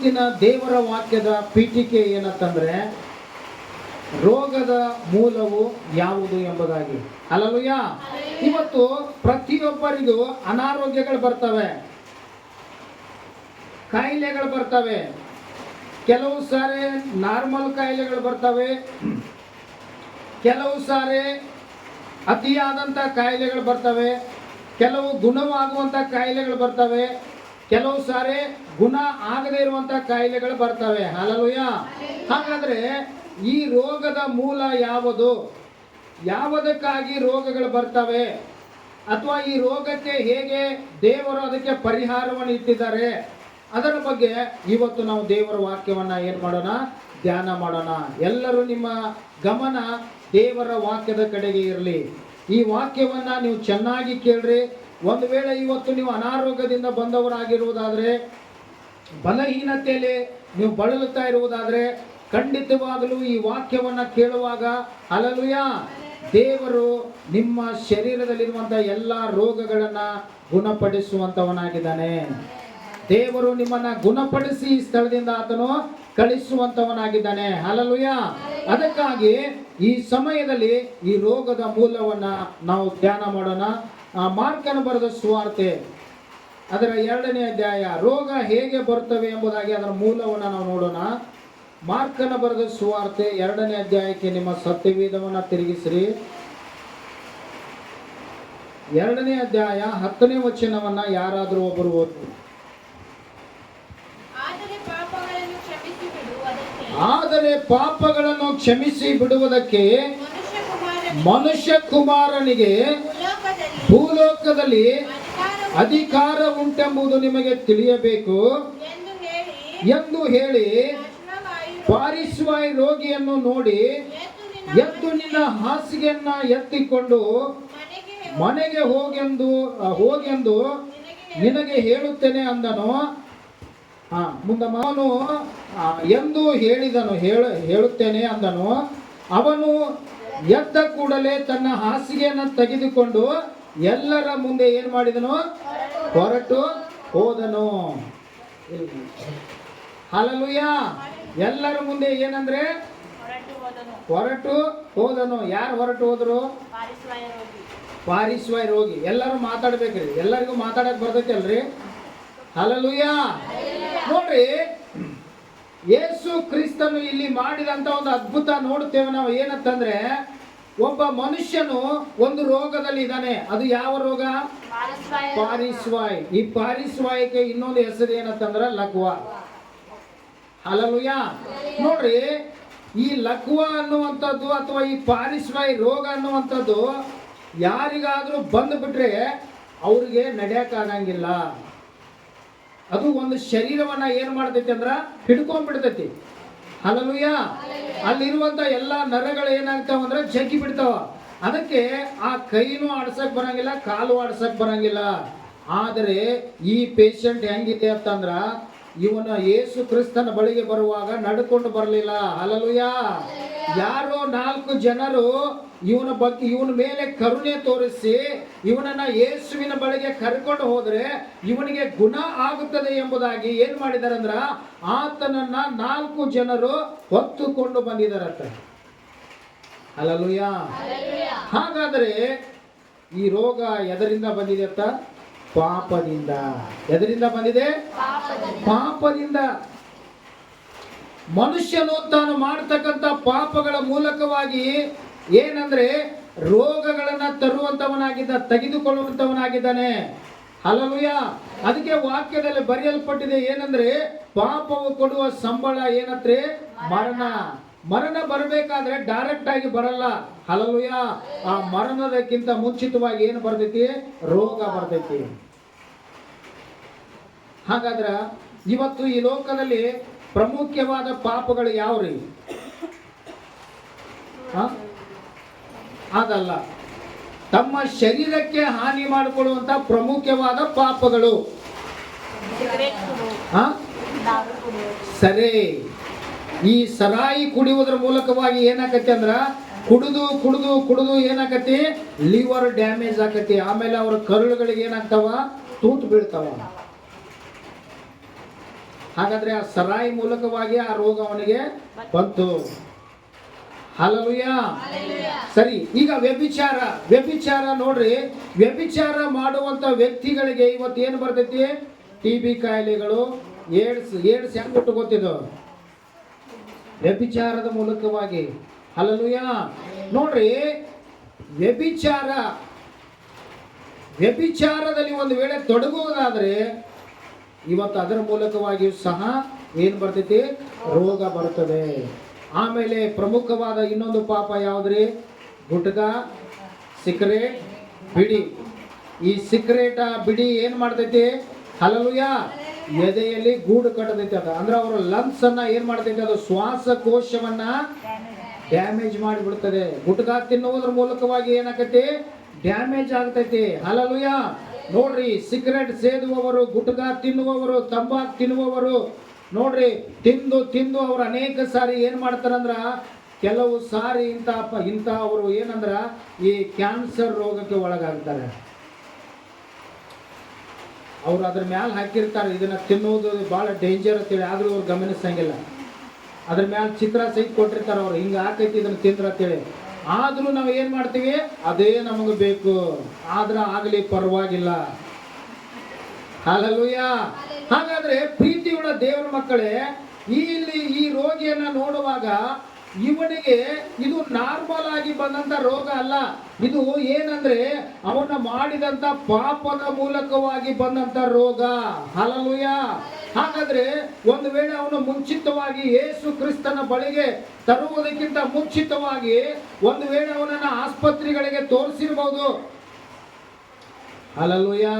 ಇವತ್ತಿನ ದೇವರ ವಾಕ್ಯದ ಪೀಠಿಕೆ ಏನಂತಂದ್ರೆ ರೋಗದ ಮೂಲವು ಯಾವುದು ಎಂಬುದಾಗಿ. ಹಲ್ಲೆಲೂಯಾ. ಇವತ್ತು ಪ್ರತಿಯೊಬ್ಬರಿಗೂ ಅನಾರೋಗ್ಯಗಳು ಬರ್ತವೆ, ಕಾಯಿಲೆಗಳು ಬರ್ತವೆ. ಕೆಲವು ಸಾರಿ ನಾರ್ಮಲ್ ಕಾಯಿಲೆಗಳು ಬರ್ತವೆ, ಕೆಲವು ಸಾರಿ ಅತಿಯಾದಂಥ ಕಾಯಿಲೆಗಳು ಬರ್ತವೆ, ಕೆಲವು ಗುಣವಾಗುವಂಥ ಕಾಯಿಲೆಗಳು ಬರ್ತವೆ, ಕೆಲವು ಸಾರಿ ಗುಣ ಆಗದೇ ಇರುವಂಥ ಕಾಯಿಲೆಗಳು ಬರ್ತವೆ. ಹಲ್ಲೆಲೂಯಾ. ಹಾಗಾದ್ರೆ ಈ ರೋಗದ ಮೂಲ ಯಾವುದು, ಯಾವುದಕ್ಕಾಗಿ ರೋಗಗಳು ಬರ್ತವೆ, ಅಥವಾ ಈ ರೋಗಕ್ಕೆ ಹೇಗೆ ದೇವರು ಅದಕ್ಕೆ ಪರಿಹಾರವನ್ನು ಇಟ್ಟಿದ್ದಾರೆ, ಅದರ ಬಗ್ಗೆ ಇವತ್ತು ನಾವು ದೇವರ ವಾಕ್ಯವನ್ನ ಏನು ಮಾಡೋಣ, ಧ್ಯಾನ ಮಾಡೋಣ. ಎಲ್ಲರೂ ನಿಮ್ಮ ಗಮನ ದೇವರ ವಾಕ್ಯದ ಕಡೆಗೆ ಇರಲಿ. ಈ ವಾಕ್ಯವನ್ನ ನೀವು ಚೆನ್ನಾಗಿ ಕೇಳ್ರಿ. ಒಂದು ವೇಳೆ ಇವತ್ತು ನೀವು ಅನಾರೋಗ್ಯದಿಂದ ಬಂದವರಾಗಿರುವುದಾದ್ರೆ, ಬಲಹೀನತೆಯಲ್ಲಿ ನೀವು ಬಳಲುತ್ತಾ ಇರುವುದಾದ್ರೆ, ಖಂಡಿತವಾಗಲೂ ಈ ವಾಕ್ಯವನ್ನ ಕೇಳುವಾಗ ಹಲ್ಲೆಲೂಯಾ, ದೇವರು ನಿಮ್ಮ ಶರೀರದಲ್ಲಿರುವಂಥ ಎಲ್ಲ ರೋಗಗಳನ್ನ ಗುಣಪಡಿಸುವಂತವನಾಗಿದ್ದಾನೆ. ದೇವರು ನಿಮ್ಮನ್ನ ಗುಣಪಡಿಸಿ ಈ ಸ್ಥಳದಿಂದ ಆತನು ಕಳಿಸುವಂತವನಾಗಿದ್ದಾನೆ. ಹಲ್ಲೆಲೂಯಾ. ಅದಕ್ಕಾಗಿ ಈ ಸಮಯದಲ್ಲಿ ಈ ರೋಗದ ಮೂಲವನ್ನ ನಾವು ಧ್ಯಾನ ಮಾಡೋಣ. ಮಾರ್ಕನ ಬರೆದ ಸುವಾರ್ತೆ ಅದರ 2ನೇ ಅಧ್ಯಾಯ, ರೋಗ ಹೇಗೆ ಬರ್ತವೆ ಎಂಬುದಾಗಿ ಅದರ ಮೂಲವನ್ನು ನಾವು ನೋಡೋಣ. ಮಾರ್ಕನ ಬರೆದ ಸುವಾರ್ತೆ 2ನೇ ಅಧ್ಯಾಯಕ್ಕೆ ನಿಮ್ಮ ಸತ್ಯವೇದವನ್ನು ತಿರುಗಿಸ್ರಿ. 2ನೇ ಅಧ್ಯಾಯ 10ನೇ ವಚನವನ್ನ ಯಾರಾದರೂ ಒಬ್ಬರು ಓದಿ. ಆದರೆ ಪಾಪಗಳನ್ನು ಕ್ಷಮಿಸಿ ಬಿಡುವುದಕ್ಕೆ ಮನುಷ್ಯ ಕುಮಾರನಿಗೆ ಭೂಲೋಕದಲ್ಲಿ ಅಧಿಕಾರ ಉಂಟೆಂಬುದು ನಿಮಗೆ ತಿಳಿಯಬೇಕು ಎಂದು ಹೇಳಿ ಪಾರ್ಶ್ವವಾಯು ರೋಗಿಯನ್ನು ನೋಡಿ, ಎದ್ದು ನಿನ್ನ ಹಾಸಿಗೆಯನ್ನ ಎತ್ತಿಕೊಂಡು ಮನೆಗೆ ಹೋಗೆಂದು ನಿನಗೆ ಹೇಳುತ್ತೇನೆ ಅಂದನು. ಮುಂದೆ ಅವನು ಎಂದು ಹೇಳುತ್ತೇನೆ ಅಂದನು. ಅವನು ಎದ್ದ ಕೂಡಲೇ ತನ್ನ ಹಾಸಿಗೆಯನ್ನು ತೆಗೆದುಕೊಂಡು ಎಲ್ಲರ ಮುಂದೆ ಏನು ಮಾಡಿದನು, ಹೊರಟು ಹೋದನು. ಹಲ್ಲೆಲೂಯಾ. ಎಲ್ಲರ ಮುಂದೆ ಏನಂದ್ರೆ ಹೊರಟು ಹೋದನು. ಯಾರು ಹೊರಟು ಹೋದ್ರು? ಪಾರ್ಶ್ವವಾಯು ರೋಗಿ. ಎಲ್ಲರೂ ಮಾತಾಡ್ಬೇಕ್ರಿ, ಎಲ್ಲರಿಗೂ ಮಾತಾಡಕ್ ಬರ್ತೈತಿ ಅಲ್ರಿ? ಹಲ್ಲೆಲೂಯಾ. ನೋಡ್ರಿ, ಯೇಸು ಕ್ರಿಸ್ತನು ಇಲ್ಲಿ ಮಾಡಿದಂತ ಒಂದು ಅದ್ಭುತ ನೋಡುತ್ತೇವೆ ನಾವು. ಏನಂತಂದ್ರೆ, ಒಬ್ಬ ಮನುಷ್ಯನು ಒಂದು ರೋಗದಲ್ಲಿ ಇದ್ದಾನೆ. ಅದು ಯಾವ ರೋಗ? ಪಾರ್ಶ್ವವಾಯು. ಈ ಪಾರ್ಶ್ವವಾಯುಕ್ಕೆ ಇನ್ನೊಂದು ಹೆಸರು ಏನಂತಂದ್ರೆ ಲಕ್ವಾ. ಹಲ್ಲೆಲೂಯಾ. ನೋಡ್ರಿ, ಈ ಲಕ್ವಾ ಅನ್ನುವಂಥದ್ದು ಅಥವಾ ಈ ಪಾರ್ಶ್ವವಾಯು ರೋಗ ಅನ್ನುವಂಥದ್ದು ಯಾರಿಗಾದ್ರೂ ಬಂದು ಬಿಟ್ರೆ ಅವ್ರಿಗೆ ನಡೆಯಕ್ಕಾಗಂಗಿಲ್ಲ. ಅದು ಒಂದು ಶರೀರವನ್ನ ಏನ್ ಮಾಡ್ತೈತಿ ಅಂದ್ರ ಹಿಡ್ಕೊಂಡ್ಬಿಡ್ತೈತಿ. ಹಲ್ಲೆಲೂಯಾ. ಅಲ್ಲಿರುವಂತ ಎಲ್ಲಾ ನರಗಳು ಏನಾಗ್ತಾವ ಅಂದ್ರೆ ಜಗ್ಗಿ ಬಿಡ್ತಾವ. ಅದಕ್ಕೆ ಆ ಕೈನೂ ಆಡ್ಸಕ್ ಬರಂಗಿಲ್ಲ, ಕಾಲು ಆಡ್ಸಕ್ ಬರಂಗಿಲ್ಲ. ಆದರೆ ಈ ಪೇಷಂಟ್ ಹೆಂಗಿದೆ ಅಂತಂದ್ರ, ಇವನ ಯೇಸು ಕ್ರಿಸ್ತನ ಬಳಿಗೆ ಬರುವಾಗ ನಡ್ಕೊಂಡು ಬರಲಿಲ್ಲ. ಹಲ್ಲೆಲೂಯಾ. ಯಾರೋ 4 ಜನರು ಇವನ ಮೇಲೆ ಕರುಣೆ ತೋರಿಸಿ ಇವನನ್ನ ಯೇಸುವಿನ ಬಳಿಗೆ ಕರ್ಕೊಂಡು ಹೋದ್ರೆ ಇವನಿಗೆ ಗುಣ ಆಗುತ್ತದೆ ಎಂಬುದಾಗಿ ಏನ್ ಮಾಡಿದಾರೆ ಅಂದ್ರ, ಆತನನ್ನ 4 ಜನರು ಹೊತ್ತುಕೊಂಡು ಬಂದಿದ್ದಾರತ್ತ. ಹಲ್ಲೆಲೂಯಾ. ಹಾಗಾದ್ರೆ ಈ ರೋಗ ಎದರಿಂದ ಬಂದಿದೆ ಅಂತ? ಪಾಪದಿಂದ. ಎದರಿಂದ ಬಂದಿದೆ? ಪಾಪದಿಂದ. ಮನುಷ್ಯನು ತಾನು ಮಾಡತಕ್ಕಂತ ಪಾಪಗಳ ಮೂಲಕವಾಗಿ ಏನಂದ್ರೆ ರೋಗಗಳನ್ನ ತರುವಂತವನಾಗಿದ್ದ, ತೆಗೆದುಕೊಳ್ಳುವಂತವನಾಗಿದ್ದಾನೆ. ಹಲ್ಲೆಲೂಯಾ. ಅದಕ್ಕೆ ವಾಕ್ಯದಲ್ಲಿ ಬರೆಯಲ್ಪಟ್ಟಿದೆ ಏನಂದ್ರೆ, ಪಾಪವು ಕೊಡುವ ಸಂಬಳ ಏನಂದ್ರೆ ಮರಣ. ಮರಣ ಬರಬೇಕಾದ್ರೆ ಡೈರೆಕ್ಟ್ ಆಗಿ ಬರಲ್ಲ. ಹಲ್ಲೆಲೂಯಾ. ಆ ಮರಣದಕ್ಕಿಂತ ಮುಂಚಿತವಾಗಿ ಏನು ಬರ್ತೈತಿ? ರೋಗ ಬರ್ತೈತಿ. ಹಾಗಾದ್ರೆ ಇವತ್ತು ಈ ಲೋಕದಲ್ಲಿ ಪ್ರಮುಖವಾದ ಪಾಪಗಳು ಯಾವ್ರಿ? ಅದಲ್ಲ, ತಮ್ಮ ಶರೀರಕ್ಕೆ ಹಾನಿ ಮಾಡಿಕೊಳ್ಳುವಂತ ಪ್ರಮುಖವಾದ ಪಾಪಗಳು. ಸರಿ, ಈ ಸರಾಯಿ ಕುಡಿಯುವುದರ ಮೂಲಕವಾಗಿ ಏನಾಕತಿ ಅಂದ್ರ, ಕುಡಿದು ಕುಡಿದು ಕುಡಿದು ಏನಾಕತಿ, ಲಿವರ್ ಡ್ಯಾಮೇಜ್ ಆಕತಿ. ಆಮೇಲೆ ಅವ್ರ ಕರುಳುಗಳಿಗೆ ಏನಾಗ್ತಾವ? ತೂತು ಬೀಳ್ತಾವ. ಹಾಗಾದ್ರೆ ಆ ಸರಾಯಿ ಮೂಲಕವಾಗಿ ಆ ರೋಗ ಅವನಿಗೆ ಬಂತು. ಹಲ್ಲೆಲೂಯಾ. ಸರಿ, ಈಗ ವ್ಯಭಿಚಾರ ನೋಡ್ರಿ, ವ್ಯಭಿಚಾರ ಮಾಡುವಂತ ವ್ಯಕ್ತಿಗಳಿಗೆ ಇವತ್ತು ಏನು ಬರ್ತೈತಿ? TB ಕಾಯಿಲೆಗಳು, ಏಡ್ಸ್ ಹೆಂಗ್ ಹುಟ್ಟುಕೊತಿದ್ದು? ವ್ಯಭಿಚಾರದ ಮೂಲಕವಾಗಿ. ಹಲ್ಲೆಲೂಯಾ. ನೋಡ್ರಿ, ವ್ಯಭಿಚಾರದಲ್ಲಿ ಒಂದು ವೇಳೆ ತೊಡಗುವುದಾದ್ರೆ ಇವತ್ತು ಅದರ ಮೂಲಕವಾಗಿಯೂ ಸಹ ಏನು ಬರ್ತೈತಿ? ರೋಗ ಬರ್ತದೆ. ಆಮೇಲೆ ಪ್ರಮುಖವಾದ ಇನ್ನೊಂದು ಪಾಪ ಯಾವ್ದ್ರಿ? ಗುಟ್ಕಾ, ಸಿಗರೇಟ್, ಬಿಡಿ. ಈ ಸಿಗರೇಟ ಬಿಡಿ ಏನ್ ಮಾಡ್ತೈತಿ? ಹಲ್ಲೆಲೂಯಾ, ಎದೆಯಲ್ಲಿ ಗೂಡು ಕಟ್ಟದೈತಿ. ಅದ ಅಂದ್ರೆ ಅವರ ಲಂಗ್ಸ್ ಅನ್ನ ಏನ್ ಮಾಡ್ತೈತಿ? ಅದು ಶ್ವಾಸಕೋಶವನ್ನ ಡ್ಯಾಮೇಜ್ ಮಾಡಿಬಿಡ್ತದೆ. ಗುಟ್ಕಾ ತಿನ್ನುವುದರ ಮೂಲಕವಾಗಿ ಏನಾಗೈತಿ? ಡ್ಯಾಮೇಜ್ ಆಗ್ತೈತಿ. ಹಲ್ಲೆಲೂಯಾ. ನೋಡ್ರಿ, ಸಿಗರೇಟ್ ಸೇದುವವರು, ಗುಟ್ಕಾ ತಿನ್ನುವವರು, ತಂಬಾಕು ತಿನ್ನುವವರು ನೋಡ್ರಿ, ತಿಂದು ಅವ್ರು ಅನೇಕ ಸಾರಿ ಏನ್ ಮಾಡ್ತಾರಂದ್ರ, ಕೆಲವು ಸಾರಿ ಇಂಥ ಅವರು ಏನಂದ್ರ ಈ ಕ್ಯಾನ್ಸರ್ ರೋಗಕ್ಕೆ ಒಳಗಾಗ್ತಾರೆ. ಅವ್ರು ಅದ್ರ ಮ್ಯಾಲ ಹಾಕಿರ್ತಾರೆ ಇದನ್ನ ತಿನ್ನುವುದು ಬಹಳ ಡೇಂಜರ್ ಅಂತೇಳಿ, ಆದ್ರೂ ಅವ್ರು ಗಮನಿಸಂಗಿಲ್ಲ. ಅದ್ರ ಮ್ಯಾಲ ಚಿತ್ರ ಸಹಿತ ಕೊಟ್ಟಿರ್ತಾರೆ, ಅವ್ರು ಹಿಂಗ ಹಾಕೈತಿ ಇದನ್ನ ತಿಂದ್ರ ಅಂತೇಳಿ. ಆದ್ರೂ ನಾವು ಏನ್ ಮಾಡ್ತೀವಿ? ಅದೇ ನಮಗೆ ಬೇಕು, ಆದ್ರ ಆಗ್ಲಿ ಪರವಾಗಿಲ್ಲ. ಹಲ್ಲೆಲೂಯಾ. ಹಾಗಾದ್ರೆ ಪ್ರೀತಿಯುಳ್ಳ ದೇವರ ಮಕ್ಕಳೇ, ಇಲ್ಲಿ ಈ ರೋಗಿಯನ್ನ ನೋಡುವಾಗ ಇವನಿಗೆ ಇದು ನಾರ್ಮಲ್ ಆಗಿ ಬಂದಂತ ರೋಗ ಅಲ್ಲ. ಇದು ಏನಂದ್ರೆ ಅವನ ಮಾಡಿದಂತ ಪಾಪದ ಮೂಲಕವಾಗಿ ಬಂದಂತ ರೋಗ. ಹಲ್ಲೆಲೂಯಾ. ಹಾಗಾದ್ರೆ ಒಂದು ವೇಳೆ ಅವನು ಮುಂಚಿತವಾಗಿ ಯೇಸು ಕ್ರಿಸ್ತನ ಬಳಿಗೆ ತರುವುದಕ್ಕಿಂತ ಮುಂಚಿತವಾಗಿ ಒಂದು ವೇಳೆ ಅವನನ್ನ ಆಸ್ಪತ್ರೆಗಳಿಗೆ ತೋರಿಸಿರ್ಬಹುದು. ಹಲ್ಲೆಲೂಯಾ.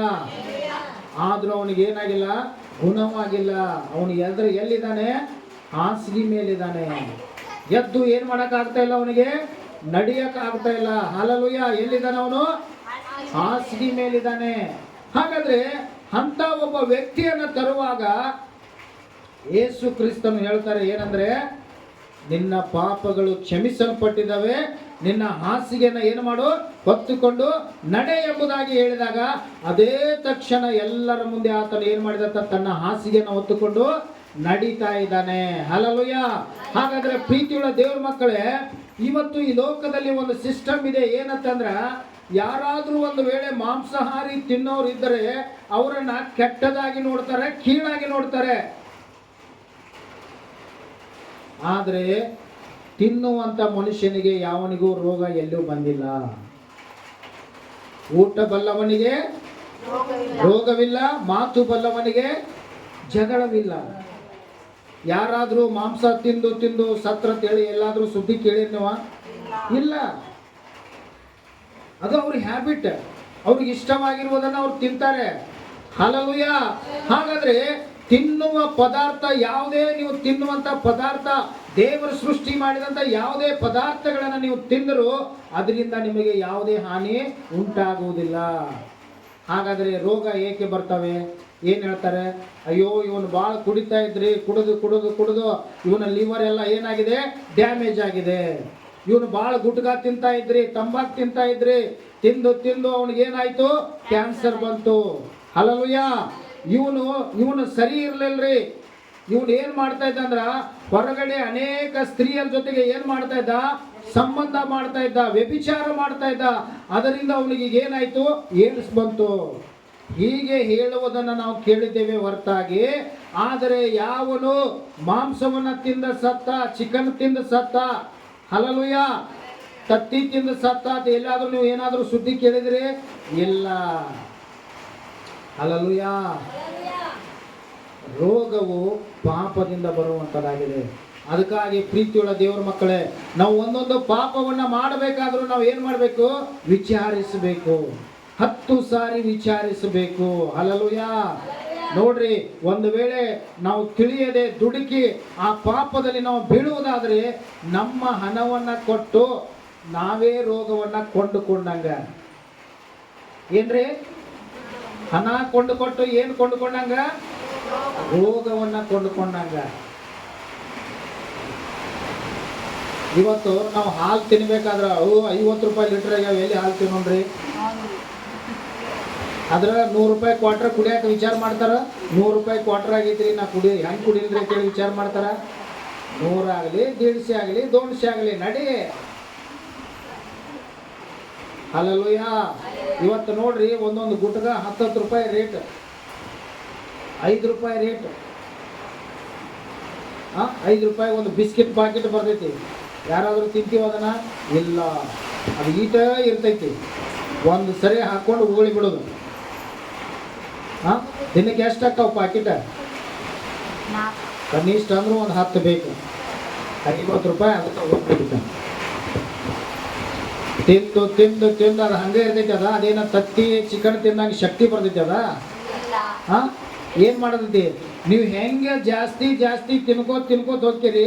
ಆದ್ರೂ ಅವನಿಗೆ ಏನಾಗಿಲ್ಲ? ಗುಣವಾಗಿಲ್ಲ. ಅವನು ಎಲ್ಲಿದ್ದಾನೆ? ಹಾಸಿಗೆ ಮೇಲಿದ್ದಾನೆ. ಎದ್ದು ಏನ್ ಮಾಡಕ್ ಆಗ್ತಾ ಇಲ್ಲ, ಅವನಿಗೆ ನಡಿಯಕ್ ಆಗ್ತಾ ಇಲ್ಲ. ಹಲ್ಲೆಲೂಯಾ. ಎಲ್ಲಿದ್ದಾನೆ ಅವನು? ಹಾಸಿಗೆ ಮೇಲಿದ್ದಾನೆ. ಹಾಗಾದ್ರೆ ಅಂತ ಒಬ್ಬ ವ್ಯಕ್ತಿಯನ್ನ ತರುವಾಗ ಯೇಸು ಕ್ರಿಸ್ತನು ಹೇಳ್ತಾರೆ ಏನಂದ್ರೆ, ನಿನ್ನ ಪಾಪಗಳು ಕ್ಷಮಿಸಲ್ಪಟ್ಟಿದ್ದಾವೆ, ನಿನ್ನ ಹಾಸಿಗೆನ ಏನು ಮಾಡು? ಹೊತ್ತುಕೊಂಡು ನಡೆ ಎಂಬುದಾಗಿ ಹೇಳಿದಾಗ ಅದೇ ತಕ್ಷಣ ಎಲ್ಲರ ಮುಂದೆ ಆತನು ಏನ್ ಮಾಡಿದ? ತನ್ನ ಹಾಸಿಗೆನ ಹೊತ್ತುಕೊಂಡು ನಡೀತಾ ಇದ್ದಾನೆ. ಹಲ್ಲೆಲೂಯಾ. ಹಾಗಾದ್ರೆ ಪ್ರೀತಿಯುಳ್ಳ ದೇವ್ರ ಮಕ್ಕಳೇ, ಇವತ್ತು ಈ ಲೋಕದಲ್ಲಿ ಒಂದು ಸಿಸ್ಟಮ್ ಇದೆ. ಏನಂತಂದ್ರ, ಯಾರಾದ್ರೂ ಒಂದು ವೇಳೆ ಮಾಂಸಾಹಾರಿ ತಿನ್ನೋರು ಇದ್ದರೆ ಅವರನ್ನ ಕೆಟ್ಟದಾಗಿ ನೋಡ್ತಾರೆ, ಕೀಳಾಗಿ ನೋಡ್ತಾರೆ. ಆದ್ರೆ ತಿನ್ನುವಂತ ಮನುಷ್ಯನಿಗೆ ಯಾವನಿಗೂ ರೋಗ ಎಲ್ಲೂ ಬಂದಿಲ್ಲ. ಊಟ ಬಲ್ಲವನಿಗೆ ರೋಗವಿಲ್ಲ, ಮಾತು ಬಲ್ಲವನಿಗೆ ಜಗಳವಿಲ್ಲ. ಯಾರಾದ್ರೂ ಮಾಂಸ ತಿಂದು ಸತ್ರ ತೇಳಿ ಎಲ್ಲಾದ್ರೂ ಸುದ್ದಿ ಕೇಳಿರ್ನವ? ಇಲ್ಲ. ಅದು ಅವ್ರ ಹ್ಯಾಬಿಟ್, ಅವ್ರಿಗೆ ಇಷ್ಟವಾಗಿರುವುದನ್ನ ಅವ್ರು ತಿಂತಾರೆ. ಹಲ್ಲೆಲೂಯಾ. ಹಾಗಾದ್ರೆ ತಿನ್ನುವ ಪದಾರ್ಥ ಯಾವುದೇ, ನೀವು ತಿನ್ನುವಂತ ಪದಾರ್ಥ, ದೇವರು ಸೃಷ್ಟಿ ಮಾಡಿದಂತ ಯಾವುದೇ ಪದಾರ್ಥಗಳನ್ನ ನೀವು ತಿಂದರೂ ಅದರಿಂದ ನಿಮಗೆ ಯಾವುದೇ ಹಾನಿ ಉಂಟಾಗುವುದಿಲ್ಲ. ಹಾಗಾದ್ರೆ ರೋಗ ಏಕೆ ಬರ್ತವೆ? ಏನ್ ಹೇಳ್ತಾರೆ? ಅಯ್ಯೋ ಇವನು ಬಹಳ ಕುಡಿತಾ ಇದ್ರಿ, ಕುಡಿದು ಇವನ ಲಿವರ್ ಎಲ್ಲ ಏನಾಗಿದೆ? ಡ್ಯಾಮೇಜ್ ಆಗಿದೆ. ಇವನು ಬಹಳ ಗುಟ್ಕಾ ತಿಂತಾ ಇದ್ರಿ, ತಂಬಾಕು ತಿಂತಾ ಇದ್ರಿ, ತಿಂದು ಅವನಿಗೆ ಏನಾಯ್ತು? ಕ್ಯಾನ್ಸರ್ ಬಂತು. ಹಲ್ಲೆಲೂಯಾ. ಇವನು ಸರಿ ಇರ್ಲಿಲ್ರಿ. ಇವನು ಏನ್ ಮಾಡ್ತಾ ಇದ್ದ ಅಂದ್ರ, ಹೊರಗಡೆ ಅನೇಕ ಸ್ತ್ರೀಯರ ಜೊತೆಗೆ ಏನ್ ಮಾಡ್ತಾ ಇದ್ದ? ಸಂಬಂಧ ಮಾಡ್ತಾ ಇದ್ದ, ವ್ಯಭಿಚಾರ ಮಾಡ್ತಾ ಇದ್ದ. ಅದರಿಂದ ಅವನಿಗೆ ಏನಾಯ್ತು? ಏಡ್ಸ್ ಬಂತು. ಹೀಗೆ ಹೇಳುವುದನ್ನು ನಾವು ಕೇಳಿದ್ದೇವೆ ಹೊರತಾಗಿ, ಆದರೆ ಯಾವನು ಮಾಂಸವನ್ನ ತಿಂದ ಸತ್ತ, ಚಿಕನ್ ತಿಂದ ಸತ್ತ, ಹಲ್ಲೆಲೂಯಾ, ತತ್ತಿ ತಿಂದ ಸತ್ತ ಎಲ್ಲಾದ್ರೂ ನೀವು ಏನಾದ್ರೂ ಸುದ್ದಿ ಕೇಳಿದ್ರಿ? ಇಲ್ಲ. ಹಲ್ಲೆಲೂಯಾ. ರೋಗವು ಪಾಪದಿಂದ ಬರುವಂತದಾಗಿದೆ. ಅದಕ್ಕಾಗಿ ಪ್ರೀತಿಯುಳ್ಳ ದೇವರ ಮಕ್ಕಳೇ, ನಾವು ಒಂದೊಂದು ಪಾಪವನ್ನ ಮಾಡಬೇಕಾದ್ರೂ ನಾವು ಏನ್ ಮಾಡಬೇಕು? ವಿಚಾರಿಸಬೇಕು. 10 ಸಾರಿ ವಿಚಾರಿಸಬೇಕು. ಹಲ್ಲೆಲೂಯಾ. ನೋಡ್ರಿ, ಒಂದು ವೇಳೆ ನಾವು ತಿಳಿಯದೆ ದುಡುಕಿ ಆ ಪಾಪದಲ್ಲಿ ನಾವು ಬೀಳುವುದಾದ್ರೆ ನಮ್ಮ ಹಣವನ್ನ ಕೊಟ್ಟು ನಾವೇ ರೋಗವನ್ನ ಕೊಂಡುಕೊಂಡಂಗ. ಏನ್ರಿ? ಹಣ ಕೊಂಡುಕೊಟ್ಟು ಏನ್ ಕೊಂಡುಕೊಂಡಂಗ? ರೋಗವನ್ನ ಕೊಂಡುಕೊಂಡಂಗ. ಇವತ್ತು ನಾವು ಹಾಲು ತಿನ್ಬೇಕಾದ್ರ 50 ರೂಪಾಯಿ ಲೀಟರ್ ಆಗ್ಯಾವ, ಎಲ್ಲಿ ಹಾಲು ತಿನ್ನೋಣ್ರಿ? ಅದ್ರ 100 ರೂಪಾಯಿ ಕ್ವಾರ್ಟರ್ ಕುಡಿಯಾಕ ವಿಚಾರ ಮಾಡ್ತಾರ. 100 ರೂಪಾಯಿ ಕ್ವಾರ್ಟರ್ ಆಗೈತ್ರಿ, ನಾ ಹೆಂಗ್ ಕುಡಿಲ್ರಿ ಅಂತೇಳಿ ವಿಚಾರ ಮಾಡ್ತಾರ. 100 ಆಗಲಿ 150 ಆಗಲಿ 200 ಆಗಲಿ ನಡಿ. ಹಲ್ಲೆಲೂಯಾ. ಇವತ್ತು ನೋಡ್ರಿ ಒಂದೊಂದು ಗುಟ್ಗ 10 ರೂಪಾಯಿ ರೇಟ್, 5 ರೂಪಾಯಿ ರೇಟ್. 5 ರೂಪಾಯಿ ಒಂದು ಬಿಸ್ಕಿಟ್ ಪಾಕೆಟ್ ಬರ್ತೈತಿ. ಯಾರಾದರೂ ತಿಂತೀವಿ ಅದನ್ನ? ಇಲ್ಲ, ಅದು ಈಟ ಇರ್ತೈತಿ. ಒಂದು ಸರಿ ಹಾಕೊಂಡು ಉಗುಳಿ ಬಿಡೋದು. ದಿನಕ್ಕೆ ಎಷ್ಟು ಹಾಕಾವ ಪಾಕೆಟ್? ಕನಿಷ್ಠ ಅಂದ್ರೂ ಒಂದು 10 ಬೇಕು. 50 ರೂಪಾಯಿ ಅದಕ್ಕೆ ಹೋಗ್ಬೇಕು. ತಿಂದು ತಿಂದು ತಿಂದು ಅದು ಹಂಗೆ ಇರ್ತೈತಿ. ಅದೇನ ತತ್ತಿ ಚಿಕನ್ ತಿನ್ನಂಗೆ ಶಕ್ತಿ ಬರ್ತೈತಿ ಅದ. ಏನ್ ಮಾಡತೈತಿ? ನೀವು ಹೆಂಗೆ ಜಾಸ್ತಿ ಜಾಸ್ತಿ ತಿನ್ಕೋತ ಹೋಗ್ತೀರಿ,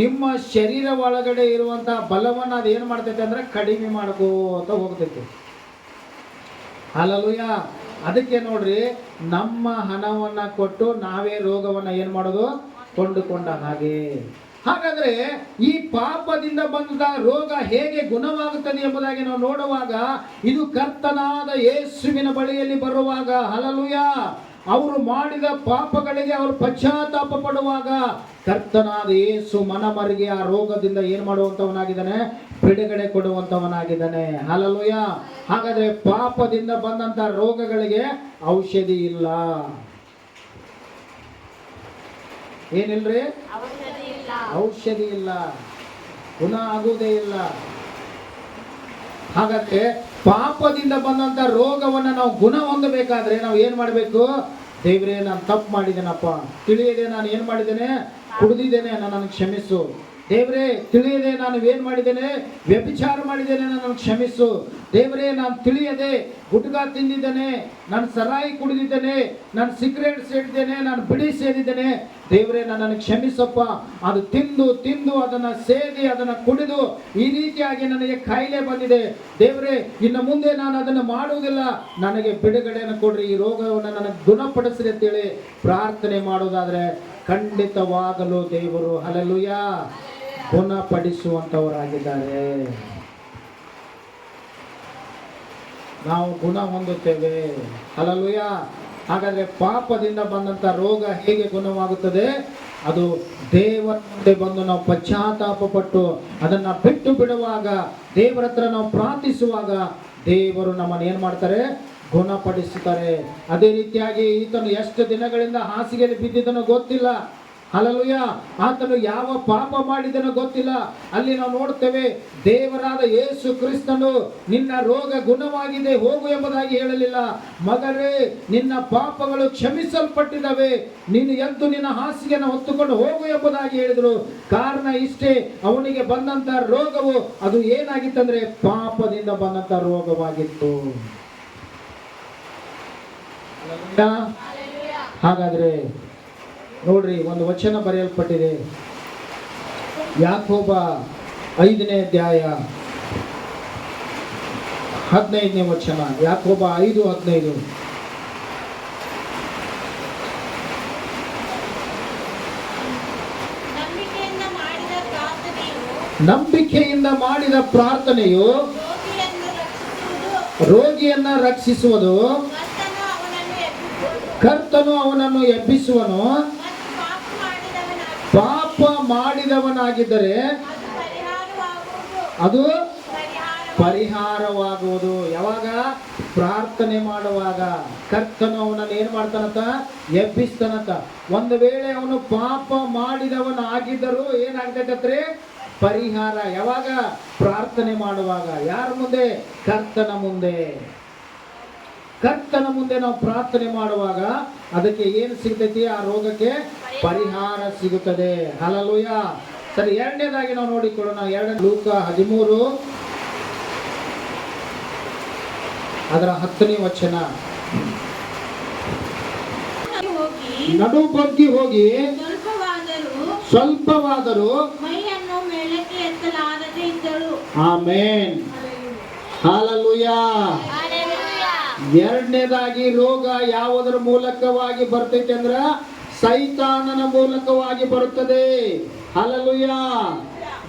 ನಿಮ್ಮ ಶರೀರ ಒಳಗಡೆ ಇರುವಂತ ಬಲವನ್ನ ಅದೇನ್ ಮಾಡ್ತೈತಿ ಅಂದ್ರೆ ಕಡಿಮೆ ಮಾಡ್ಕೋತ ಹೋಗ್ತೈತಿ. ಹಲ್ಲೆಲೂಯಾ. ಅದಕ್ಕೆ ನೋಡ್ರಿ, ನಮ್ಮ ಹಣವನ್ನ ಕೊಟ್ಟು ನಾವೇ ರೋಗವನ್ನ ಏನ್ ಮಾಡೋದು? ಕೊಂಡುಕೊಂಡ ಹಾಗೆ. ಹಾಗಾದ್ರೆ ಈ ಪಾಪದಿಂದ ಬಂದ ರೋಗ ಹೇಗೆ ಗುಣವಾಗುತ್ತದೆ ಎಂಬುದಾಗಿ ನಾವು ನೋಡುವಾಗ, ಇದು ಕರ್ತನಾದ ಯೇಸುವಿನ ಬಳಿಯಲ್ಲಿ ಬರುವಾಗ, ಹಲ್ಲೆಲೂಯಾ, ಅವರು ಮಾಡಿದ ಪಾಪಗಳಿಗೆ ಅವರು ಪಶ್ಚಾತ್ತಾಪ ಪಡುವಾಗ ಕರ್ತನಾದ ಯೇಸು ಮನಮರಿಗೆ ಆ ರೋಗದಿಂದ ಏನ್ ಮಾಡುವಂತವನಾಗಿದ್ದಾನೆ? ಬಿಡುಗಡೆ ಕೊಡುವಂತವನಾಗಿದ್ದಾನೆ. ಹಲ್ಲೆಲೂಯಾ. ಹಾಗಾದ್ರೆ ಪಾಪದಿಂದ ಬಂದಂತ ರೋಗಗಳಿಗೆ ಔಷಧಿ ಇಲ್ಲ. ಏನಿಲ್ರಿ? ಔಷಧಿ ಇಲ್ಲ, ಗುಣ ಆಗುವುದೇ ಇಲ್ಲ. ಹಾಗಾದ್ರೆ ಪಾಪದಿಂದ ಬಂದಂತ ರೋಗವನ್ನ ನಾವು ಗುಣ ಹೊಂದಬೇಕಾದ್ರೆ ನಾವು ಏನ್ ಮಾಡಬೇಕು? ದೇವರೇ, ನಾನು ತಪ್ಪು ಮಾಡಿದ್ದೇನಪ್ಪ, ತಿಳಿಯದೆ ನಾನು ಏನ್ ಮಾಡಿದ್ದೇನೆ? ಕುಡಿದಿದ್ದೇನೆ, ನನ್ನನ್ನು ಕ್ಷಮಿಸು. ದೇವರೇ, ತಿಳಿಯದೆ ನಾನು ಏನ್ ಮಾಡಿದ್ದೇನೆ? ವ್ಯಭಿಚಾರ ಮಾಡಿದ್ದೇನೆ, ನನ್ನನ್ನು ಕ್ಷಮಿಸು. ದೇವರೇ, ನಾನು ತಿಳಿಯದೆ ಗುಟ್ಕಾ ತಿಂದಿದ್ದೇನೆ, ನಾನು ಸರಾಯಿ ಕುಡಿದಿದ್ದೇನೆ, ನಾನು ಸಿಗರೇಟ್ ಸೇದಿದ್ದೇನೆ, ನಾನು ಬಿಡಿ ಸೇದಿದ್ದೇನೆ. ದೇವರೇ, ನನ್ನನ್ನು ಕ್ಷಮಿಸಪ್ಪ. ಅದು ತಿಂದು ತಿಂದು ಅದನ್ನ ಸೇದಿ ಅದನ್ನ ಕುಡಿದು ಈ ರೀತಿಯಾಗಿ ನನಗೆ ಕಾಯಿಲೆ ಬಂದಿದೆ. ದೇವರೇ, ಇನ್ನು ಮುಂದೆ ನಾನು ಅದನ್ನು ಮಾಡುವುದಿಲ್ಲ, ನನಗೆ ಬಿಡುಗಡೆಯನ್ನು ಕೊಡ್ರಿ, ಈ ರೋಗವನ್ನು ನನಗೆ ಗುಣಪಡಿಸ್ರಿ ಅಂತೇಳಿ ಪ್ರಾರ್ಥನೆ ಮಾಡೋದಾದ್ರೆ ಖಂಡಿತವಾಗಲು ದೇವರು, ಹಲ್ಲೆಲೂಯಾ, ಗುಣಪಡಿಸುವಂತವರಾಗಿದ್ದಾರೆ. ನಾವು ಗುಣ ಹೊಂದುತ್ತೇವೆ. ಹಲ್ಲೆಲೂಯಾ. ಹಾಗಾದ್ರೆ ಪಾಪದಿಂದ ಬಂದಂತ ರೋಗ ಹೇಗೆ ಗುಣವಾಗುತ್ತದೆ? ಅದು ದೇವರ ಮುಂದೆ ಬಂದು ನಾವು ಪಶ್ಚಾತ್ತಾಪ ಪಟ್ಟು ಅದನ್ನ ಬಿಟ್ಟು ಬಿಡುವಾಗ, ದೇವರ ಹತ್ರ ನಾವು ಪ್ರಾರ್ಥಿಸುವಾಗ ದೇವರು ನಮ್ಮನ್ನು ಏನ್ ಮಾಡ್ತಾರೆ? ಗುಣಪಡಿಸುತ್ತಾರೆ. ಅದೇ ರೀತಿಯಾಗಿ ಈತನು ಎಷ್ಟು ದಿನಗಳಿಂದ ಹಾಸಿಗೆಯಲ್ಲಿ ಬಿದ್ದಿದ್ದನೋ ಗೊತ್ತಿಲ್ಲ. ಹಲ್ಲೆಲೂಯಾ. ಆತನು ಯಾವ ಪಾಪ ಮಾಡಿದನೋ ಗೊತ್ತಿಲ್ಲ. ಅಲ್ಲಿ ನಾವು ನೋಡ್ತೇವೆ, ದೇವರಾದ ಯೇಸು ಕ್ರಿಸ್ತನು ನಿನ್ನ ರೋಗ ಗುಣವಾಗಿದೆ, ಹೋಗು ಎಂಬುದಾಗಿ ಹೇಳಲಿಲ್ಲ. ಮಗರೇ, ನಿನ್ನ ಪಾಪಗಳು ಕ್ಷಮಿಸಲ್ಪಟ್ಟಿದ್ದಾವೆ, ನೀನು ಎದ್ದು ನಿನ್ನ ಹಾಸಿಗೆಯನ್ನು ಹೊತ್ತುಕೊಂಡು ಹೋಗು ಎಂಬುದಾಗಿ ಹೇಳಿದರು. ಕಾರಣ ಇಷ್ಟೇ, ಅವನಿಗೆ ಬಂದಂತ ರೋಗವು ಅದು ಏನಾಗಿತ್ತಂದ್ರೆ ಪಾಪದಿಂದ ಬಂದಂತ ರೋಗವಾಗಿತ್ತು. ಹಾಗಾದ್ರೆ ನೋಡ್ರಿ, ಒಂದು ವಚನ ಬರೆಯಲ್ಪಟ್ಟಿದೆ. ಯಾಕೋಬ 5ನೇ ಅಧ್ಯಾಯ 15ನೇ ವಚನ. ಯಾಕೋಬ 5:15. ನಂಬಿಕೆಯಿಂದ ಮಾಡಿದ ಪ್ರಾರ್ಥನೆಯು ರೋಗಿಯನ್ನ ರಕ್ಷಿಸುವುದು, ಕರ್ತನು ಅವನನ್ನು ಎಬ್ಬಿಸುವನು. ಪಾಪ ಮಾಡಿದವನಾಗಿದ್ದರೆ ಅದು ಪರಿಹಾರವಾಗುವುದು. ಯಾವಾಗ? ಪ್ರಾರ್ಥನೆ ಮಾಡುವಾಗ. ಕರ್ತನು ಅವನನ್ನು ಏನ್ ಮಾಡ್ತಾನಂತ? ಎಬ್ಬಿಸ್ತಾನಂತ. ಒಂದು ವೇಳೆ ಅವನು ಪಾಪ ಮಾಡಿದವನಾಗಿದ್ದರೂ ಏನಾಗ್ತೈತಂದ್ರೆ ಪರಿಹಾರ. ಯಾವಾಗ? ಪ್ರಾರ್ಥನೆ ಮಾಡುವಾಗ. ಯಾರ ಮುಂದೆ? ಕರ್ತನ ಮುಂದೆ. ಕರ್ತನ ಮುಂದೆ ನಾವು ಪ್ರಾರ್ಥನೆ ಮಾಡುವಾಗ ಅದಕ್ಕೆ ಏನು ಸಿಗ್ತೈತಿ? ಆ ರೋಗಕ್ಕೆ ಪರಿಹಾರ ಸಿಗುತ್ತದೆ. ಹಲ್ಲೆಲೂಯಾ. ಸರಿ, ಎರಡನೇದಾಗಿ ನಾವು ನೋಡಿಕೊಳ್ಳೋಣ. ಲೂಕ 13 ಅದರ 10ನೇ ವಚನ. ನಡು ಬಗ್ಗಿ ಹೋಗಿ ಸ್ವಲ್ಪವಾದರೂ ಮೈಯನ್ನು ಮೇಲಕ್ಕೆ ಎತ್ತಲಾರದೆ ಇದ್ದಳು. ಆಮೆನ್. ಹಲ್ಲೆಲೂಯಾ. ಎರಡನೇದಾಗಿ ರೋಗ ಯಾವುದರ ಮೂಲಕವಾಗಿ ಬರ್ತೈತೆ ಅಂದ್ರ ಸೈತಾನನ ಮೂಲಕವಾಗಿ ಬರುತ್ತದೆ. ಹಲ್ಲೆಲೂಯಾ.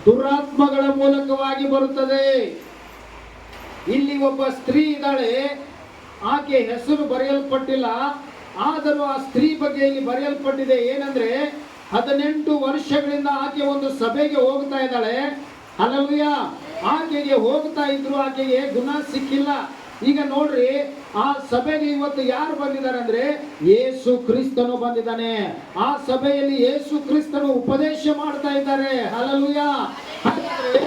ದುರಾತ್ಮಗಳ ಮೂಲಕವಾಗಿ ಬರುತ್ತದೆ. ಇಲ್ಲಿ ಒಬ್ಬ ಸ್ತ್ರೀ ಇದ್ದಾಳೆ, ಆಕೆ ಹೆಸರು ಬರೆಯಲ್ಪಟ್ಟಿಲ್ಲ. ಆದರೂ ಆ ಸ್ತ್ರೀ ಬಗ್ಗೆ ಇಲ್ಲಿ ಬರೆಯಲ್ಪಟ್ಟಿದೆ. ಏನಂದ್ರೆ 18 ವರ್ಷಗಳಿಂದ ಆಕೆ ಒಂದು ಸಭೆಗೆ ಹೋಗ್ತಾ ಇದ್ದಾಳೆ. ಹಲ್ಲೆಲೂಯಾ. ಆಕೆಗೆ ಹೋಗ್ತಾ ಇದ್ರು, ಆಕೆಗೆ ಗುಣ ಸಿಕ್ಕಿಲ್ಲ. ಈಗ ನೋಡ್ರಿ, ಆ ಸಭೆಗೆ ಇವತ್ತು ಯಾರು ಬಂದಿದ್ದಾರೆ ಅಂದ್ರೆ ಯೇಸು ಕ್ರಿಸ್ತನು ಬಂದಿದ್ದಾನೆ. ಆ ಸಭೆಯಲ್ಲಿ ಯೇಸು ಕ್ರಿಸ್ತನು ಉಪದೇಶ ಮಾಡ್ತಾ ಇದ್ದಾರೆ. ಹಲ್ಲೆಲೂಯಾ. ಹಾಗಾದ್ರೆ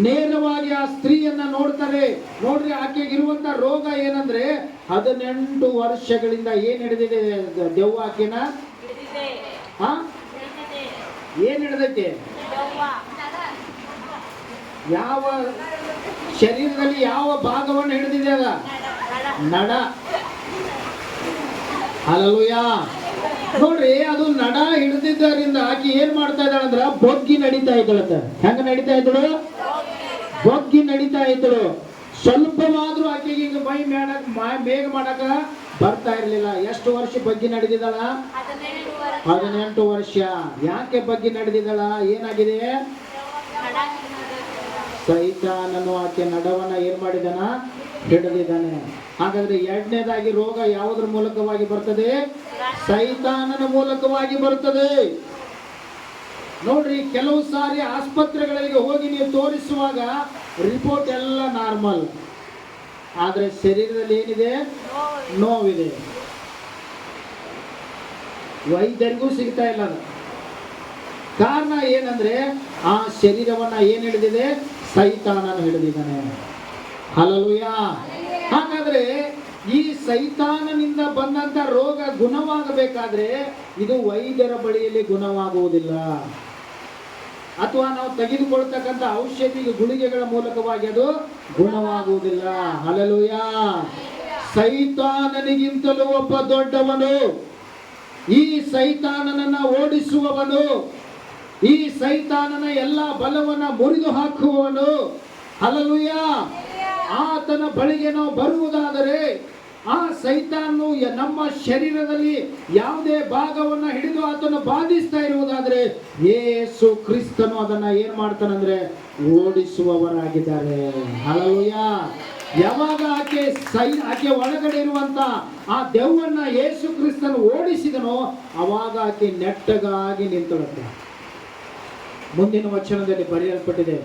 ನೇರವಾಗಿ ಆ ಸ್ತ್ರೀಯನ್ನ ನೋಡ್ತಾರೆ. ನೋಡ್ರಿ, ಆಕೆಗೆ ಇರುವಂತ ರೋಗ ಏನಂದ್ರೆ 18 ವರ್ಷಗಳಿಂದ ಏನ್ ಹಿಡಿದಿದೆ ದೆವ್ವ ಆಕೆನ? ಏನ್ ಹಿಡಿದೈತೆ? ಯಾವ ಶರೀರದಲ್ಲಿ ಯಾವ ಭಾಗವನ್ನು ಹಿಡಿದಿದೆ? ಅದ ನಡ. ಹಲ್ಲೆಲೂಯಾ. ನೋಡ್ರಿ, ಅದು ನಡ ಹಿಡಿದಿದ್ದರಿಂದ ಆಕೆ ಏನ್ ಮಾಡ್ತಾ ಇದ್ದಾಳೆ ಅಂದ್ರ ಬೊಗ್ಗಿ ನಡೀತಾ ಇದ್ದಳಂತ. ಹೆಂಗ ನಡೀತಾ ಇದ್ದಳು? ಬೊಗ್ಗಿ ನಡೀತಾ ಇದ್ದಳು. ಸ್ವಲ್ಪವಾದ್ರೂ ಆಕೆಗೆ ಈಗ ಬೇಗ ಮಾಡಕ ಬರ್ತಾ ಇರ್ಲಿಲ್ಲ. ಎಷ್ಟು ವರ್ಷ ಬಗ್ಗಿ ನಡೆದಿದ್ದಾಳ? 18 ವರ್ಷ. ಯಾಕೆ ಬಗ್ಗಿ ನಡೆದಿದ್ದಾಳ? ಏನಾಗಿದೆ? ಸೈತಾನನು ಆಕೆ ನಡವನ್ನ ಏನ್ ಮಾಡಿದಾನ? ಹಿಡಿದಿದ್ದಾನೆ. ಹಾಗಾದ್ರೆ ಎರಡನೇದಾಗಿ ರೋಗ ಯಾವುದ್ರ ಮೂಲಕವಾಗಿ ಬರ್ತದೆ? ಸೈತಾನನ ಮೂಲಕವಾಗಿ ಬರ್ತದೆ. ನೋಡ್ರಿ, ಕೆಲವು ಸಾರಿ ಆಸ್ಪತ್ರೆಗಳಿಗೆ ಹೋಗಿ ನೀವು ತೋರಿಸುವಾಗ ರಿಪೋರ್ಟ್ ಎಲ್ಲ ನಾರ್ಮಲ್, ಆದ್ರೆ ಶರೀರದಲ್ಲಿ ಏನಿದೆ? ನೋವಿದೆ. ವೈದ್ಯರಿಗೂ ಸಿಗ್ತಾ ಇಲ್ಲ. ಅದು ಕಾರಣ ಏನಂದ್ರೆ ಆ ಶರೀರವನ್ನ ಏನ್ ಹಿಡಿದಿದೆ? ಸೈತಾನನು ಹಿಡಿದಿದ್ದಾನೆ. ಹಲ್ಲೆಲೂಯಾ. ಹಾಗಾದ್ರೆ ಈ ಸೈತಾನನಿಂದ ಬಂದಂತ ರೋಗ ಗುಣವಾಗಬೇಕಾದ್ರೆ ಇದು ವೈದ್ಯರ ಬಳಿಯಲ್ಲಿ ಗುಣವಾಗುವುದಿಲ್ಲ, ಅಥವಾ ನಾವು ತೆಗೆದುಕೊಳ್ತಕ್ಕಂಥ ಔಷಧಿ ಗುಳಿಗೆಗಳ ಮೂಲಕವಾಗಿ ಅದು ಗುಣವಾಗುವುದಿಲ್ಲ. ಹಲ್ಲೆಲೂಯಾ. ಸೈತಾನನಿಗಿಂತಲೂ ಒಬ್ಬ ದೊಡ್ಡವನು, ಈ ಸೈತಾನನನ್ನ ಓಡಿಸುವವನು, ಈ ಸೈತಾನನ ಎಲ್ಲ ಬಲವನ್ನ ಮುರಿದು ಹಾಕುವವನು. ಹಲ್ಲೆಲೂಯಾ. ಆತನ ಬಳಿಗೆ ನಾವು ಬರುವುದಾದರೆ ಆ ಸೈತಾನು ನಮ್ಮ ಶರೀರದಲ್ಲಿ ಯಾವುದೇ ಭಾಗವನ್ನ ಹಿಡಿದು ಆತನು ಬಾಧಿಸ್ತಾ ಇರುವುದಾದ್ರೆ ಯೇಸು ಕ್ರಿಸ್ತನು ಅದನ್ನ ಏನ್ ಮಾಡ್ತಾನಂದ್ರೆ ಓಡಿಸುವವರಾಗಿದ್ದಾರೆ. ಹಲ್ಲೆಲೂಯಾ. ಯಾವಾಗ ಆಕೆ ಒಳಗಡೆ ಇರುವಂತ ಆ ದೆವ್ವನ್ನ ಯೇಸು ಕ್ರಿಸ್ತನು ಓಡಿಸಿದನೋ ಅವಾಗ ಆಕೆ ನೆಟ್ಟಗಾಗಿ ನಿಂತಳಂತೆ. ಮುಂದಿನ ವಚನದಲ್ಲಿ ಬರೆಯಲ್ಪಟ್ಟಿದೆ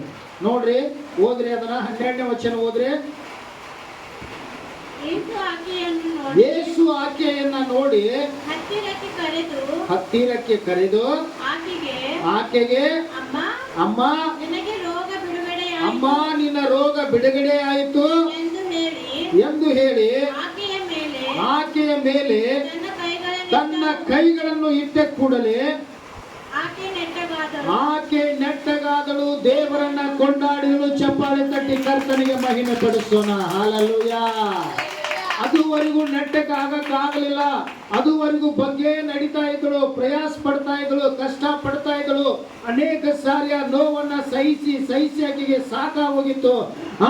ನೋಡ್ರಿ, ಓದ್ರಿ ಅದನ್ನ. 12ನೇ ವಚನ ಓದ್ರಿ. ಯೇಸು ಆಕೆಯನ್ನ ನೋಡಿ ಹತ್ತಿರಕ್ಕೆ ಕರೆದು ಆಕೆಗೆ, ಅಮ್ಮ, ಅಮ್ಮ, ನಿನ್ನ ರೋಗ ಬಿಡುಗಡೆ ಆಯಿತು ಎಂದು ಹೇಳಿ ಆಕೆಯ ಮೇಲೆ ತನ್ನ ಕೈಗಳನ್ನು ಇಟ್ಟ ಕೂಡಲೇ ಆಕೆ ನೆಟ್ಟಗಾದಳು, ದೇವರನ್ನ ಕೊಂಡಾಡಿದಳು. ಚಪ್ಪಾಳೆ ತಟ್ಟಿ ಕರ್ತನಿಗೆ ಮಹಿಮೆ ಪಡಿಸೋಣ. ಹಲ್ಲೆಲೂಯಾ. ಅದುವರೆಗೂ ನೆಟ್ಟಕ್ಕೆ ಆಗಕ್ಕಾಗಲಿಲ್ಲ. ಅದುವರೆಗೂ ಬಗ್ಗೆ ನಡೀತಾ ಇದ್ದಳು, ಪ್ರಯಾಸ ಪಡ್ತಾ ಇದ್ದಳು, ಕಷ್ಟ ಪಡ್ತಾ ಇದ್ದಳು. ಅನೇಕ ಸಾರಿ ಆ ನೋವನ್ನ ಸಹಿಸಿ ಆಕೆಗೆ ಸಾಕಾಗೋಗಿತ್ತು.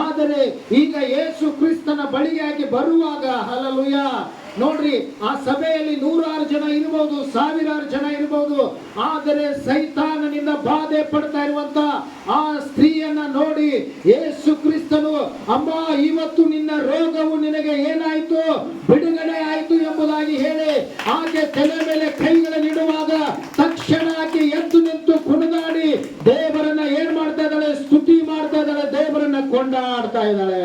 ಆದರೆ ಈಗ ಯೇಸು ಕ್ರಿಸ್ತನ ಬಳಿಗೆ ಆಕೆ ಬರುವಾಗ, ಹಲ್ಲೆಲೂಯಾ, ನೋಡ್ರಿ, ಆ ಸಭೆಯಲ್ಲಿ 100 ಜನ ಇರಬಹುದು, 1000 ಜನ ಇರಬಹುದು. ಆದರೆ ಸೈತಾನನಿಂದ ಬಾಧೆ ಪಡ್ತಾ ಇರುವಂತ ಆ ಸ್ತ್ರೀಯನ್ನ ನೋಡಿ ಯೇಸು ಕ್ರಿಸ್ತನು, ಅಮ್ಮ, ಇವತ್ತು ನಿನ್ನ ರೋಗವು ನಿನಗೆ ಏನಾಯ್ತು? ಬಿಡುಗಡೆ ಆಯ್ತು ಎಂಬುದಾಗಿ ಹೇಳಿ ಆಕೆ ತಲೆ ಮೇಲೆ ಕೈಗಳನ್ನಿಡುವಾಗ ತಕ್ಷಣ ಆಕೆ ಎದ್ದು ನಿಂತು ಕುಣಿದಾಡಿ ದೇವರನ್ನ ಏನ್ ಮಾಡ್ತಾ ಇದ್ದಾಳೆ? ಸ್ತುತಿ ಮಾಡ್ತಾ ಇದ್ದಾಳೆ, ದೇವರನ್ನ ಕೊಂಡಾಡ್ತಾ ಇದ್ದಾಳೆ.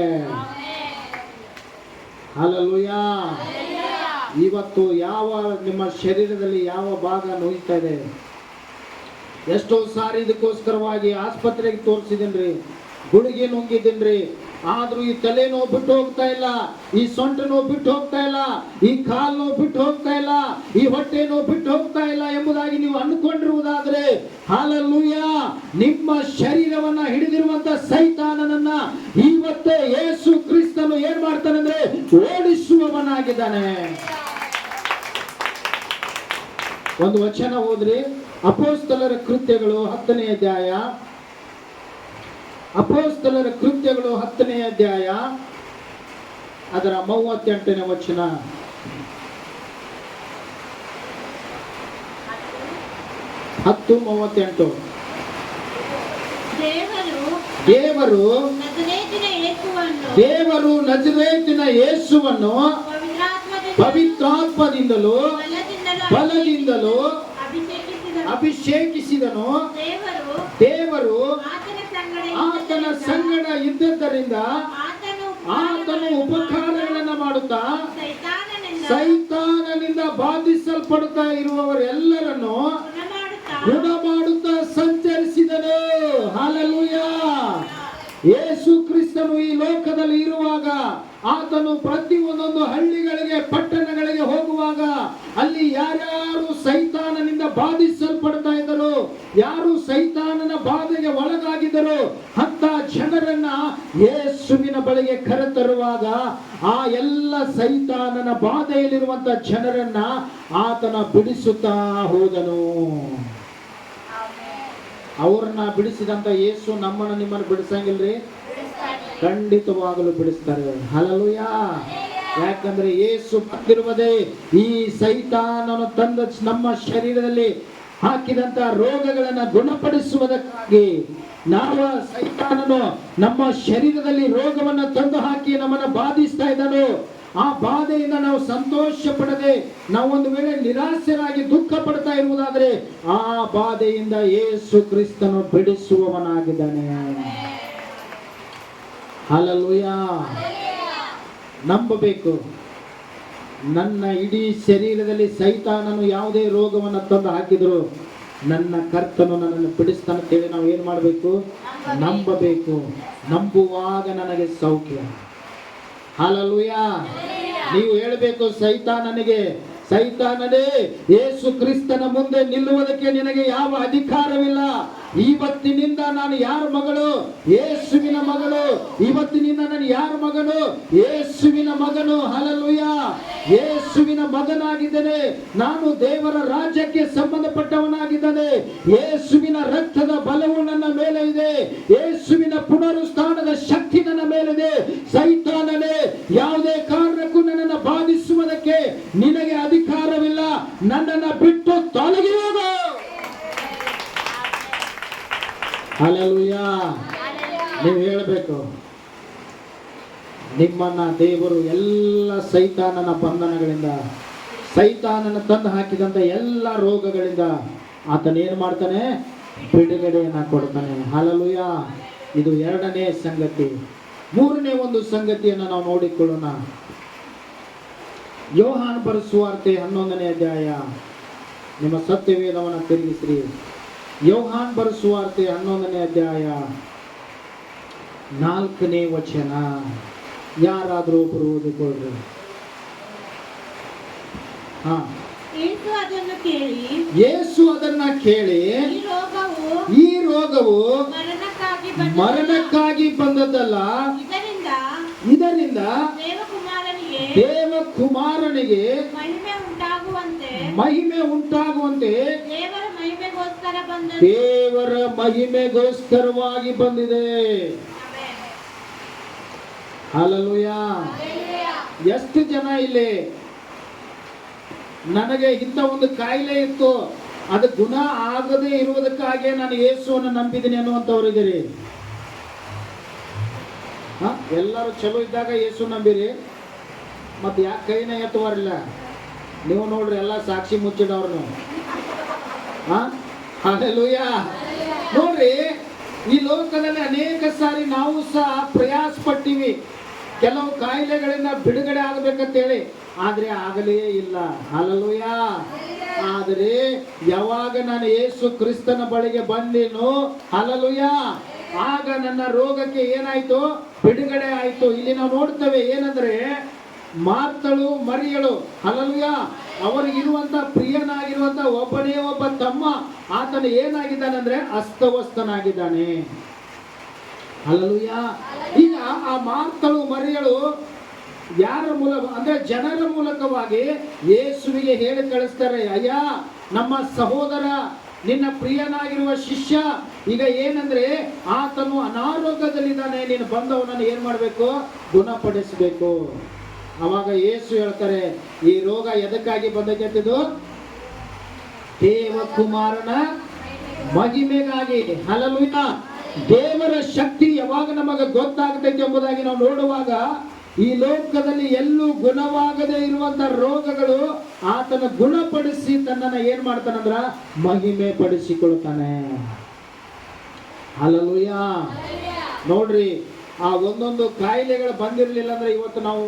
ಹಲ್ಲೆಲೂಯಾ. ಇವತ್ತು ಯಾವ ನಿಮ್ಮ ಶರೀರದಲ್ಲಿ ಯಾವ ಭಾಗ ನೋಯ್ತಾ ಇದೆ? ಎಷ್ಟೋ ಸಾರಿ ಇದಕ್ಕೋಸ್ಕರವಾಗಿ ಆಸ್ಪತ್ರೆಗೆ ತೋರಿಸಿದೀನ್ರಿ, ಗುಳಿಗೆ ನುಂಗಿದ್ದೀನ್ರಿ, ಆದ್ರೂ ಈ ತಲೆ ನೋವು ಬಿಟ್ಟು ಹೋಗ್ತಾ ಇಲ್ಲ, ಈ ಸೊಂಟ ನೋವು ಬಿಟ್ಟು ಹೋಗ್ತಾ ಇಲ್ಲ, ಈ ಕಾಲು ನೋವು ಬಿಟ್ಟು ಹೋಗ್ತಾ ಇಲ್ಲ, ಈ ಹೊಟ್ಟೆ ನೋವು ಬಿಟ್ಟು ಹೋಗ್ತಾ ಇಲ್ಲ ಎಂಬುದಾಗಿ ನೀವು ಅಂದುಕೊಂಡಿರುವುದಾದ್ರೆ, ಹಲ್ಲೆಲೂಯಾ, ನಿಮ್ಮ ಶರೀರವನ್ನ ಹಿಡಿದಿರುವಂತ ಸೈತಾನನನ್ನ ಇವತ್ತೇ ಯೇಸು ಕ್ರಿಸ್ತನು ಏನ್ ಮಾಡ್ತಾನಂದ್ರೆ ಓಡಿಸುವವನಾಗಿದ್ದಾನೆ. ಒಂದು ವಚನ ಓದ್ರಿ. ಅಪೊಸ್ತಲರ ಕೃತ್ಯಗಳು 10ನೇ ಅಧ್ಯಾಯ. ಅಪೊಸ್ತಲರ ಕೃತ್ಯಗಳು 10ನೇ ಅಧ್ಯಾಯ ಅದರ 38ನೇ ವಚನ. ದೇವರು ನಜರೇತಿನ ಯೇಸುವನ್ನು ಪವಿತ್ರಾತ್ಮದಿಂದಲೂ ಬಲದಿಂದಲೂ ಅಭಿಷೇಕಿಸಿದನು. ಅಭಿಷೇಕಿಸಿದನು. ದೇವರು ಆತನ ಸಂಗಡ ಇದ್ದದ್ದರಿಂದ ಆತನು ಉಪಕಾರಗಳನ್ನು ಮಾಡುತ್ತಾ ಸೈತಾನನಿಂದ ಬಾಧಿಸಲ್ಪಡುತ್ತಾ ಇರುವವರೆಲ್ಲರನ್ನು ಗುಣ ಮಾಡುತ್ತಾ ಸಂಚರಿಸಿದನು. ಹಲ್ಲೆಲೂಯಾ. ಯೇಸು ಕ್ರಿಸ್ತನು ಈ ಲೋಕದಲ್ಲಿ ಇರುವಾಗ ಆತನು ಪ್ರತಿ ಒಂದೊಂದು ಹಳ್ಳಿಗಳಿಗೆ ಪಟ್ಟಣಗಳಿಗೆ ಹೋಗುವಾಗ ಅಲ್ಲಿ ಯಾರ್ಯಾರು ಸೈತಾನನಿಂದ ಬಾಧಿಸಲ್ಪಡ್ತಾ ಇದ್ದರು, ಯಾರು ಸೈತಾನನ ಬಾಧೆಗೆ ಒಳಗಾಗಿದ್ದರು ಅಂತ ಜನರನ್ನ ಯೇಸುವಿನ ಬಳಿಗೆ ಕರೆತರುವಾಗ ಆ ಎಲ್ಲ ಸೈತಾನನ ಬಾಧೆಯಲ್ಲಿರುವಂತ ಜನರನ್ನ ಆತನ ಬಿಡಿಸುತ್ತಾ ಹೋದನು. ಅವ್ರನ್ನ ಬಿಡಿಸಿದಂತ ಯೇಸು ನಮ್ಮನ್ನ ನಿಮ್ಮನ್ನು ಬಿಡಿಸಂಗಿಲ್ರಿ? ಖಂಡಿತವಾಗಲು ಬಿಡಿಸ್ತಾರೆ. ಹಲ್ಲೆಲೂಯಾ. ಯಾಕಂದ್ರೆ ಯೇಸು ಬಂದಿರುವುದೇ ಈ ಸೈತಾನನು ತಂದ ನಮ್ಮ ಶರೀರದಲ್ಲಿ ಹಾಕಿದಂತ ರೋಗಗಳನ್ನ ಗುಣಪಡಿಸುವುದಕ್ಕಾಗಿ. ನಾವು ಸೈತಾನನು ನಮ್ಮ ಶರೀರದಲ್ಲಿ ರೋಗವನ್ನು ತಂದು ಹಾಕಿ ನಮ್ಮನ್ನ ಬಾಧಿಸ್ತಾ ಇದ್ದನು. ಆ ಬಾಧೆಯಿಂದ ನಾವು ಸಂತೋಷ ಪಡದೆ ನಾವು ಒಂದು ವೇಳೆ ನಿರಾಶರಾಗಿ ದುಃಖ ಪಡ್ತಾ ಇರುವುದಾದರೆ ಆ ಬಾಧೆಯಿಂದ ಯೇಸು ಕ್ರಿಸ್ತನು ಬಿಡಿಸುವವನಾಗಿದ್ದಾನೆ. ಹಲ್ಲೆಲೂಯಾ. ನಂಬಬೇಕು. ನನ್ನ ಇಡೀ ಶರೀರದಲ್ಲಿ ಸೈತಾನನು ಯಾವುದೇ ರೋಗವನ್ನು ತಂದು ಹಾಕಿದ್ರು ನನ್ನ ಕರ್ತನು ನನ್ನನ್ನು ಬಿಡಿಸ್ತಾನೆ ಅಂತೇಳಿ ನಾವು ಏನು ಮಾಡಬೇಕು? ನಂಬಬೇಕು. ನಂಬುವಾಗ ನನಗೆ ಸೌಖ್ಯ. ಹಲ್ಲೆಲೂಯಾ. ನೀವು ಹೇಳಬೇಕು ಸೈತಾನನಿಗೆ, ಸೈತಾನನೇ, ಯೇಸು ಕ್ರಿಸ್ತನ ಮುಂದೆ ನಿಲ್ಲುವುದಕ್ಕೆ ನಿನಗೆ ಯಾವ ಅಧಿಕಾರವಿಲ್ಲ. ಇವತ್ತಿನಿಂದ ನಾನು ಯಾರ ಮಗಳು? ಯೇಸುವಿನ ಮಗಳು. ಇವತ್ತಿನಿಂದ ನಾನು ಯಾರ ಮಗನು? ಯೇಸುವಿನ ಮಗನು. ಹಲ್ಲೆಲೂಯಾ. ಯೇಸುವಿನ ಮಗನಾಗಿದ್ದೇನೆ. ನಾನು ದೇವರ ರಾಜ್ಯಕ್ಕೆ ಸಂಬಂಧಪಟ್ಟವನಾಗಿದ್ದೇನೆ. ಯೇಸುವಿನ ರಕ್ತದ ಬಲವು ನನ್ನ ಮೇಲೆ ಇದೆ. ಯೇಸುವಿನ ಪುನರುತ್ಥಾನದ ಶಕ್ತಿ ನನ್ನ ಮೇಲಿದೆ. ಸೈತಾನನೇ, ಯಾವುದೇ ಕಾರಣಕ್ಕೂ ನನ್ನನ್ನು ಬಾಧಿಸುವುದಕ್ಕೆ ನಿನಗೆ ಅಧಿಕಾರವಿಲ್ಲ. ನನ್ನನ್ನು ಬಿಟ್ಟು ತೊಲಗಿ ಹೋಗು. ಹಲ್ಲೆಲೂಯಾ. ನೀವು ಹೇಳಬೇಕು, ನಿಮ್ಮನ್ನ ದೇವರು ಎಲ್ಲ ಸೈತಾನನ ಬಂಧನಗಳಿಂದ, ಸೈತಾನನ ತಂದು ಹಾಕಿದಂತ ಎಲ್ಲ ರೋಗಗಳಿಂದ ಆತನೇನು ಮಾಡ್ತಾನೆ? ಬಿಡುಗಡೆಯನ್ನ ಕೊಡ್ತಾನೆ. ಹಲ್ಲೆಲೂಯಾ. ಇದು ಎರಡನೇ ಸಂಗತಿ. ಮೂರನೇ ಒಂದು ಸಂಗತಿಯನ್ನು ನಾವು ನೋಡಿಕೊಳ್ಳೋಣ. ಯೋಹಾನ ಬರೆಸುವಾರ್ತೆ 11ನೇ ಅಧ್ಯಾಯ. ನಿಮ್ಮ ಸತ್ಯವೇದವನ್ನು ತಿರುಗಿಸ್ರಿ. ಯೋಹಾನ ಬರೆಸುವಾರ್ತೆ 11ನೇ ಅಧ್ಯಾಯ 4ನೇ ವಚನ. ಯಾರಾದರೂ ಒಬ್ಬರು ಓದಿಕೊಳ್ಳ್ರಿ. ಯೇಸು ಅದನ್ನ ಕೇಳಿ, ಈ ರೋಗವು ಮರಣಕ್ಕಾಗಿ ಬಂದದ್ದಲ್ಲ, ಇದರಿಂದ ದೇವಕುಮಾರನಿಗೆ ಮಹಿಮೆ ಉಂಟಾಗುವಂತೆ ದೇವರ ಮಹಿಮೆಗೋಸ್ಕರವಾಗಿ ಬಂದಿದೆ. ಹಲ್ಲೆಲೂಯಾ. ಎಷ್ಟು ಜನ ಇಲ್ಲಿ ನನಗೆ ಇಂಥ ಒಂದು ಕಾಯಿಲೆ ಇತ್ತು, ಅದು ಗುಣ ಆಗದೇ ಇರುವುದಕ್ಕಾಗಿ ನಾನು ಯೇಸುವನ್ನು ನಂಬಿದ್ದೀನಿ ಅನ್ನುವಂಥವ್ರಿದ್ದೀರಿ? ಎಲ್ಲರೂ ಚಲೋ ಇದ್ದಾಗ ಯೇಸು ನಂಬಿರಿ, ಮತ್ತೆ ಯಾಕೆ ಕೈನ ಎತ್ತುವರಿಲ್ಲ? ನೀವು ನೋಡ್ರಿ, ಎಲ್ಲ ಸಾಕ್ಷಿ ಮುಚ್ಚಿಡವ್ರು. ಹಲ್ಲೆಲೂಯಾ. ನೋಡ್ರಿ, ಈ ಲೋಕದಲ್ಲಿ ಅನೇಕ ಸಾರಿ ನಾವು ಸಹ ಪ್ರಯಾಸ ಪಟ್ಟಿವಿ ಕೆಲವು ಕಾಯಿಲೆಗಳಿಂದ ಬಿಡುಗಡೆ ಆಗಬೇಕಂತೇಳಿ, ಆದ್ರೆ ಆಗಲೇ ಇಲ್ಲ. ಹಲ್ಲೆಲೂಯಾ. ಆದರೆ ಯಾವಾಗ ನಾನು ಯೇಸು ಕ್ರಿಸ್ತನ ಬಳಿಗೆ ಬಂದೇನೋ, ಹಲ್ಲೆಲೂಯಾ, ಆಗ ನನ್ನ ರೋಗಕ್ಕೆ ಏನಾಯ್ತು? ಬಿಡುಗಡೆ ಆಯ್ತು. ಇಲ್ಲಿ ನಾವು ನೋಡ್ತೇವೆ ಏನಂದ್ರೆ, ಮಾರ್ತಳು ಮರಿಯಳು, ಹಲ್ಲೆಲೂಯಾ, ಅವರಿಗಿರುವಂತ ಪ್ರಿಯನಾಗಿರುವಂತ ಒಬ್ಬನೇ ಒಬ್ಬ ತಮ್ಮ, ಆತನು ಏನಾಗಿದ್ದಾನಂದ್ರೆ ಅಸ್ತವಸ್ತನಾಗಿದ್ದಾನೆ. ಹಲ್ಲೆಲೂಯಾ. ಈಗ ಆ ಮಾರ್ತಳು ಮರಿಯಳು ಯಾರ ಮೂಲಕ ಅಂದ್ರೆ ಜನರ ಮೂಲಕವಾಗಿ ಯೇಸುವಿಗೆ ಹೇಳಿ ಕಳಿಸ್ತಾರೆ, ಅಯ್ಯ, ನಮ್ಮ ಸಹೋದರ, ನಿನ್ನ ಪ್ರಿಯನಾಗಿರುವ ಶಿಷ್ಯ ಈಗ ಏನಂದ್ರೆ ಆತನು ಅನಾರೋಗ್ಯದಲ್ಲಿದ್ದಾನೆ, ನೀನು ಬಂದವನನ್ನು ಏನ್ ಮಾಡ್ಬೇಕು? ಗುಣಪಡಿಸಬೇಕು. ಅವಾಗ ಯೇಸು ಹೇಳ್ತಾರೆ, ಈ ರೋಗ ಎದಕ್ಕಾಗಿ ಬಂದೈತಿದು? ದೇವಕುಮಾರನ ಮಹಿಮೆಗಾಗಿ. ಹಲ್ಲೆಲೂಯಾ. ದೇವರ ಶಕ್ತಿ ಯಾವಾಗ ನಮಗೆ ಗೊತ್ತಾಗ್ತೈತೆ ಎಂಬುದಾಗಿ ನಾವು ನೋಡುವಾಗ ಈ ಲೋಕದಲ್ಲಿ ಎಲ್ಲೂ ಗುಣವಾಗದೇ ಇರುವಂತ ರೋಗಗಳು ಆತನ ಗುಣಪಡಿಸಿ ತನ್ನನ್ನ ಏನ್ ಮಾಡ್ತಾನಂದ್ರ ಮಹಿಮೆ ಪಡಿಸಿಕೊಳ್ತಾನೆ. ಹಲ್ಲೆಲೂಯ. ನೋಡ್ರಿ, ಆ ಒಂದೊಂದು ಕಾಯಿಲೆಗಳು ಬಂದಿರಲಿಲ್ಲ ಅಂದ್ರೆ ಇವತ್ತು ನಾವು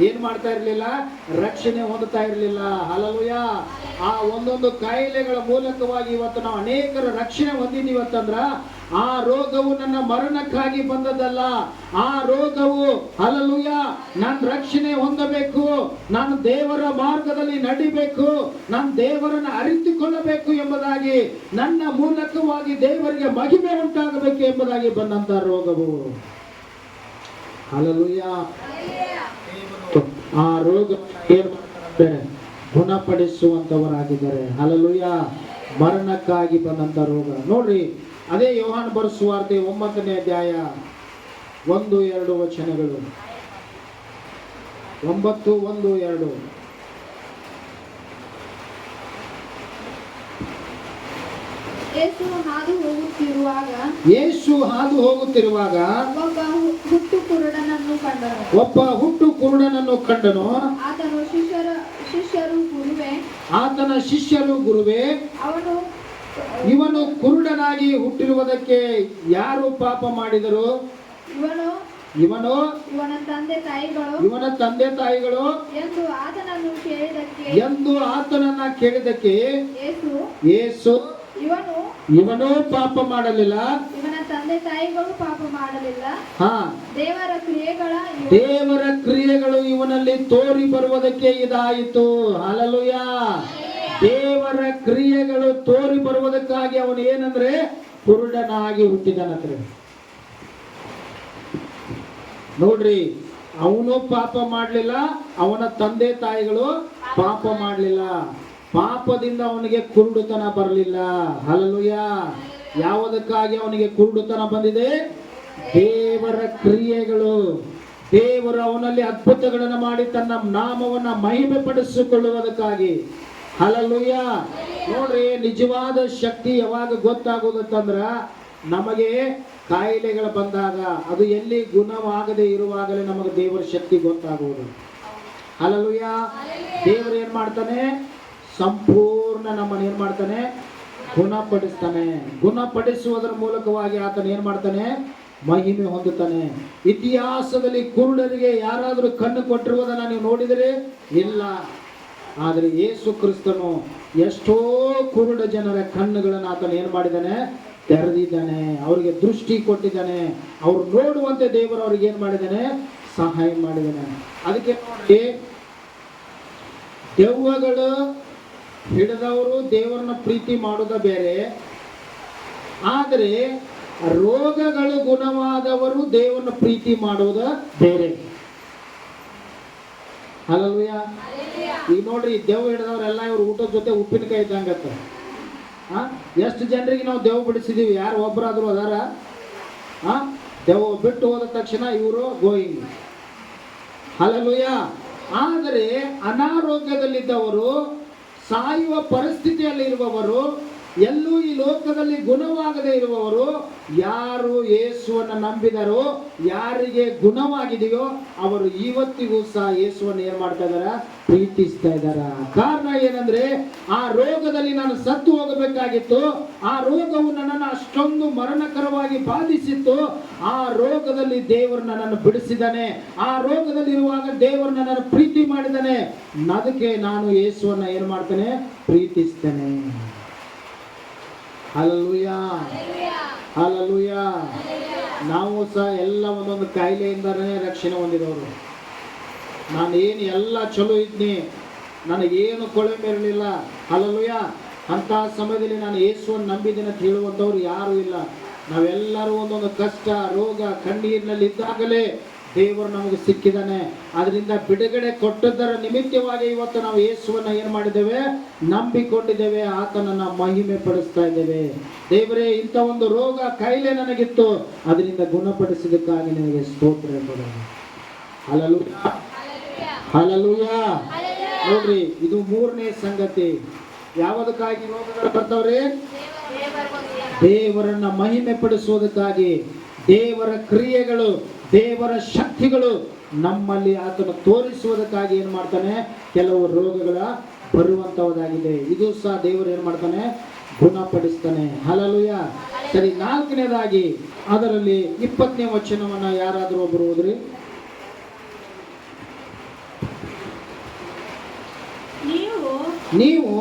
ಏನ್ ಮಾಡ್ತಾ ಇರ್ಲಿಲ್ಲ, ರಕ್ಷಣೆ ಹೊಂದುತ್ತಾ ಇರಲಿಲ್ಲ. ಹಲ್ಲೆಲೂಯ. ಆ ಒಂದೊಂದು ಕಾಯಿಲೆಗಳ ಮೂಲಕವಾಗಿ ಇವತ್ತು ನಾವು ಅನೇಕರ ರಕ್ಷಣೆ ಹೊಂದಿದ್ದೀವಿ ಅಂತಂದ್ರ ಆ ರೋಗವು ನನ್ನ ಮರಣಕ್ಕಾಗಿ ಬಂದದ್ದಲ್ಲ. ಆ ರೋಗವು ಹಲ್ಲೆಲೂಯ ನಾನು ರಕ್ಷಣೆ ಹೊಂದಬೇಕು, ನಾನು ದೇವರ ಮಾರ್ಗದಲ್ಲಿ ನಡಿಬೇಕು, ನಾನು ದೇವರನ್ನು ಅರಿತುಕೊಳ್ಳಬೇಕು ಎಂಬುದಾಗಿ, ನನ್ನ ಮೂಲಕವಾಗಿ ದೇವರಿಗೆ ಮಹಿಮೆ ಉಂಟಾಗಬೇಕು ಎಂಬುದಾಗಿ ಬಂದಂತ ರೋಗವು. ಹಲ್ಲೆಲೂಯ. ಆ ರೋಗ ಗುಣಪಡಿಸುವಂತವರಾಗಿದ್ದಾರೆ. ಹಲ್ಲೆಲೂಯ. ಮರಣಕ್ಕಾಗಿ ಬಂದಂತ ರೋಗ. ನೋಡ್ರಿ, ಅದೇ ಯೋಹಾನ ಬರೆದ ಸುವಾರ್ತೆ 9ನೇ ಅಧ್ಯಾಯ 1-2 ವಚನಗಳು. 9:1-2. ಯೇಸು ಹಾದು ಹೋಗುತ್ತಿರುವಾಗ ಒಬ್ಬ ಹುಟ್ಟು ಕುರುಡನನ್ನು ಕಂಡನು. ಆತನ ಶಿಷ್ಯರು ಗುರುವೇ, ಇವನು ಕುರುಡನಾಗಿ ಹುಟ್ಟಿರುವುದಕ್ಕೆ ಯಾರು ಪಾಪ ಮಾಡಿದರು? ಇವನ ತಂದೆ ತಾಯಿಗಳು ಎಂದು ಆತನನ್ನ ಕೇಳಿದಕ್ಕೆ ಯೇಸು ಇವನು ಪಾಪ ಮಾಡಲಿಲ್ಲ, ಇವನ ತಂದೆ ತಾಯಿಗಳು ಪಾಪ ಮಾಡಲಿಲ್ಲ, ದೇವರ ಕ್ರಿಯೆಗಳು ಇವನಲ್ಲಿ ತೋರಿ ಬರುವುದಕ್ಕೆ ಇದಾಯಿತು. ಹಲ್ಲೆಲೂಯ. ದೇವರ ಕ್ರಿಯೆಗಳು ತೋರಿ ಬರುವುದಕ್ಕಾಗಿ ಅವನು ಏನಂದ್ರೆ ಕುರುಡನಾಗಿ ಹುಟ್ಟಿದನಂದ್ರೆ. ನೋಡ್ರಿ, ಅವನು ಪಾಪ ಮಾಡಲಿಲ್ಲ, ಅವನ ತಂದೆ ತಾಯಿಗಳು ಪಾಪ ಮಾಡಲಿಲ್ಲ. ಪಾಪದಿಂದ ಅವನಿಗೆ ಕುರುಡುತನ ಬರಲಿಲ್ಲ. ಹಲ್ಲೆಲೂಯ. ಯಾವುದಕ್ಕಾಗಿ ಅವನಿಗೆ ಕುರುಡುತನ ಬಂದಿದೆ? ದೇವರ ಕ್ರಿಯೆಗಳು. ದೇವರು ಅವನಲ್ಲಿ ಅದ್ಭುತಗಳನ್ನು ಮಾಡಿ ತನ್ನ ನಾಮವನ್ನ ಮಹಿಮೆ ಪಡಿಸಿಕೊಳ್ಳುವುದಕ್ಕಾಗಿ. ಹಲ್ಲೆಲೂಯ. ನೋಡ್ರಿ, ನಿಜವಾದ ಶಕ್ತಿ ಯಾವಾಗ ಗೊತ್ತಾಗೋದಂತಂದ್ರ ನಮಗೆ ಕಾಯಿಲೆಗಳು ಬಂದಾಗ, ಅದು ಎಲ್ಲಿ ಗುಣವಾಗದೆ ಇರುವಾಗಲೇ ನಮಗೆ ದೇವರ ಶಕ್ತಿ ಗೊತ್ತಾಗುವುದು. ಹಲ್ಲೆಲೂಯ. ದೇವರು ಏನ್ ಮಾಡ್ತಾನೆ? ಸಂಪೂರ್ಣ ನಮ್ಮನ್ನು ಏನ್ ಮಾಡ್ತಾನೆ? ಗುಣಪಡಿಸ್ತಾನೆ. ಗುಣಪಡಿಸುವುದರ ಮೂಲಕವಾಗಿ ಆತನ ಏನ್ ಮಾಡ್ತಾನೆ? ಮಹಿಮೆ ಹೊಂದುತ್ತಾನೆ. ಇತಿಹಾಸದಲ್ಲಿ ಕುರುಡರಿಗೆ ಯಾರಾದರೂ ಕಣ್ಣು ಕೊಟ್ಟಿರುವುದನ್ನ ನೀವು ನೋಡಿದರೆ ಇಲ್ಲ. ಆದರೆ ಯೇಸು ಕ್ರಿಸ್ತನು ಎಷ್ಟೋ ಕುರುಡ ಜನರ ಕಣ್ಣುಗಳನ್ನು ಆತನ ಏನ್ ಮಾಡಿದ್ದಾನೆ? ತೆರೆದಿದ್ದಾನೆ. ಅವರಿಗೆ ದೃಷ್ಟಿ ಕೊಟ್ಟಿದ್ದಾನೆ. ಅವ್ರು ನೋಡುವಂತೆ ದೇವರು ಅವ್ರಿಗೆ ಏನ್ ಮಾಡಿದ್ದಾನೆ? ಸಹಾಯ ಮಾಡಿದ್ದಾನೆ. ಅದಕ್ಕೆ ನೋಡಿ, ದೆವ್ವಗಳು ಹಿಡಿದವರು ದೇವರನ್ನ ಪ್ರೀತಿ ಮಾಡೋದ ಬೇರೆ, ಆದರೆ ರೋಗಗಳು ಗುಣವಾದವರು ದೇವರನ್ನ ಪ್ರೀತಿ ಮಾಡೋದ ಬೇರೆ. ಹಲ್ಲೆಲೂಯ. ಈಗ ನೋಡ್ರಿ, ದೆವ್ವ ಹಿಡಿದವರೆಲ್ಲ ಇವ್ರು ಊಟದ ಜೊತೆ ಉಪ್ಪಿನಕಾಯಿ ಇದ್ದಂಗತ್ತ. ಎಷ್ಟು ಜನರಿಗೆ ನಾವು ದೆವ್ವ ಬಿಡಿಸಿದೀವಿ? ಯಾರು ಒಬ್ಬರಾದ್ರು ಅದಾರ? ದೆವ್ವ ಬಿಟ್ಟು ಹೋದ ತಕ್ಷಣ ಇವರು ಗೋಯಿಂಗ್. ಹಲ್ಲೆಲೂಯ. ಆದರೆ ಅನಾರೋಗ್ಯದಲ್ಲಿದ್ದವರು, ಸಾಯುವ ಪರಿಸ್ಥಿತಿಯಲ್ಲಿ ಇರುವವರು, ಎಲ್ಲೂ ಈ ಲೋಕದಲ್ಲಿ ಗುಣವಾಗದೇ ಇರುವವರು, ಯಾರು ಯೇಸುವನ್ನು ನಂಬಿದರೋ, ಯಾರಿಗೆ ಗುಣವಾಗಿದೆಯೋ ಅವರು ಇವತ್ತಿಗೂ ಸಹ ಯೇಸುವನ್ನು ಏನ್ ಮಾಡ್ತಾ ಇದಾರ? ಪ್ರೀತಿಸ್ತಾ ಇದಾರ. ಕಾರಣ ಏನಂದ್ರೆ, ಆ ರೋಗದಲ್ಲಿ ನಾನು ಸತ್ತು ಹೋಗಬೇಕಾಗಿತ್ತು. ಆ ರೋಗವು ನನ್ನನ್ನು ಅಷ್ಟೊಂದು ಮರಣಕರವಾಗಿ ಬಾಧಿಸಿತ್ತು. ಆ ರೋಗದಲ್ಲಿ ದೇವರು ನನ್ನನ್ನು ಬಿಡಿಸಿದ್ದಾನೆ. ಆ ರೋಗದಲ್ಲಿ ಇರುವಾಗ ದೇವರು ನನ್ನನ್ನು ಪ್ರೀತಿ ಮಾಡಿದ್ದಾನೆ. ಅದಕ್ಕೆ ನಾನು ಯೇಸುವನ್ನು ಏನ್ ಮಾಡ್ತೇನೆ? ಪ್ರೀತಿಸ್ತೇನೆ. ಹಲ್ಲೆಲೂಯ. ಹಲ್ಲೆಲೂಯ. ನಾವು ಸಹ ಎಲ್ಲ ಒಂದೊಂದು ಕಾಯಿಲೆಯಿಂದನೇ ರಕ್ಷಣೆ ಹೊಂದಿದವರು. ನಾನು ಏನು ಎಲ್ಲ ಚಲೋ ಇದ್ನಿ, ನನಗೇನು ಕೊಳಮೆ ಇರಲಿಲ್ಲ. ಹಲ್ಲೆಲೂಯ. ಅಂತ ಸಮಯದಲ್ಲಿ ನಾನು ಯೇಸುವನ್ನು ನಂಬಿದ್ದೀನಿ ಅಂತ ಹೇಳುವಂಥವ್ರು ಯಾರೂ ಇಲ್ಲ. ನಾವೆಲ್ಲರೂ ಒಂದೊಂದು ಕಷ್ಟ, ರೋಗ, ಕಣ್ಣೀರಿನಲ್ಲಿ ಇದ್ದಾಗಲೇ ದೇವರು ನಮಗೆ ಸಿಕ್ಕಿದ್ದಾನೆ. ಅದರಿಂದ ಬಿಡುಗಡೆ ಕೊಟ್ಟದ್ದರ ನಿಮಿತ್ತವಾಗಿ ಇವತ್ತು ನಾವು ಯೇಸುವನ್ನು ಏನು ಮಾಡಿದ್ದೇವೆ? ನಂಬಿಕೊಂಡಿದ್ದೇವೆ. ಆತನನ್ನ ಮಹಿಮೆ ಪಡಿಸ್ತಾ ಇದ್ದೇವೆ. ದೇವರೇ, ಇಂಥ ಒಂದು ರೋಗ, ಕಾಯಿಲೆ ನನಗಿತ್ತು, ಅದರಿಂದ ಗುಣಪಡಿಸಿದಕ್ಕಾಗಿ ನನಗೆ ಸ್ತೋತ್ರ ಎಂಬುದಾಗಿ. ಹಲ್ಲೆಲೂಯ. ಹಲ್ಲೆಲೂಯ. ನೋಡ್ರಿ, ಇದು ಮೂರನೇ ಸಂಗತಿ. ಯಾವುದಕ್ಕಾಗಿ ರೋಗಗಳು ಬರ್ತಾವ್ರಿ? ದೇವರನ್ನ ಮಹಿಮೆ ಪಡಿಸುವುದಕ್ಕಾಗಿ. ದೇವರ ಕ್ರಿಯೆಗಳು, ದೇವರ ಶಕ್ತಿಗಳು ನಮ್ಮಲ್ಲಿ ಆತನು ತೋರಿಸುವುದಕ್ಕಾಗಿ ಏನು ಮಾಡ್ತಾನೆ, ಕೆಲವು ರೋಗಗಳ ಬರುವಂತಹದ್ದಾಗಿದೆ. ಇದು ಸಹ ದೇವರು ಏನು ಮಾಡ್ತಾನೆ, ಗುಣಪಡಿಸ್ತಾನೆ. ಹಲ್ಲೆಲೂಯಾ. ಸರಿ, 4ನೇದಾಗಿ ಅದರಲ್ಲಿ 20ನೇ ವಚನವನ್ನ ಯಾರಾದರೂ ಒಬ್ಬರು ಓದ್ರಿ. ನೀವು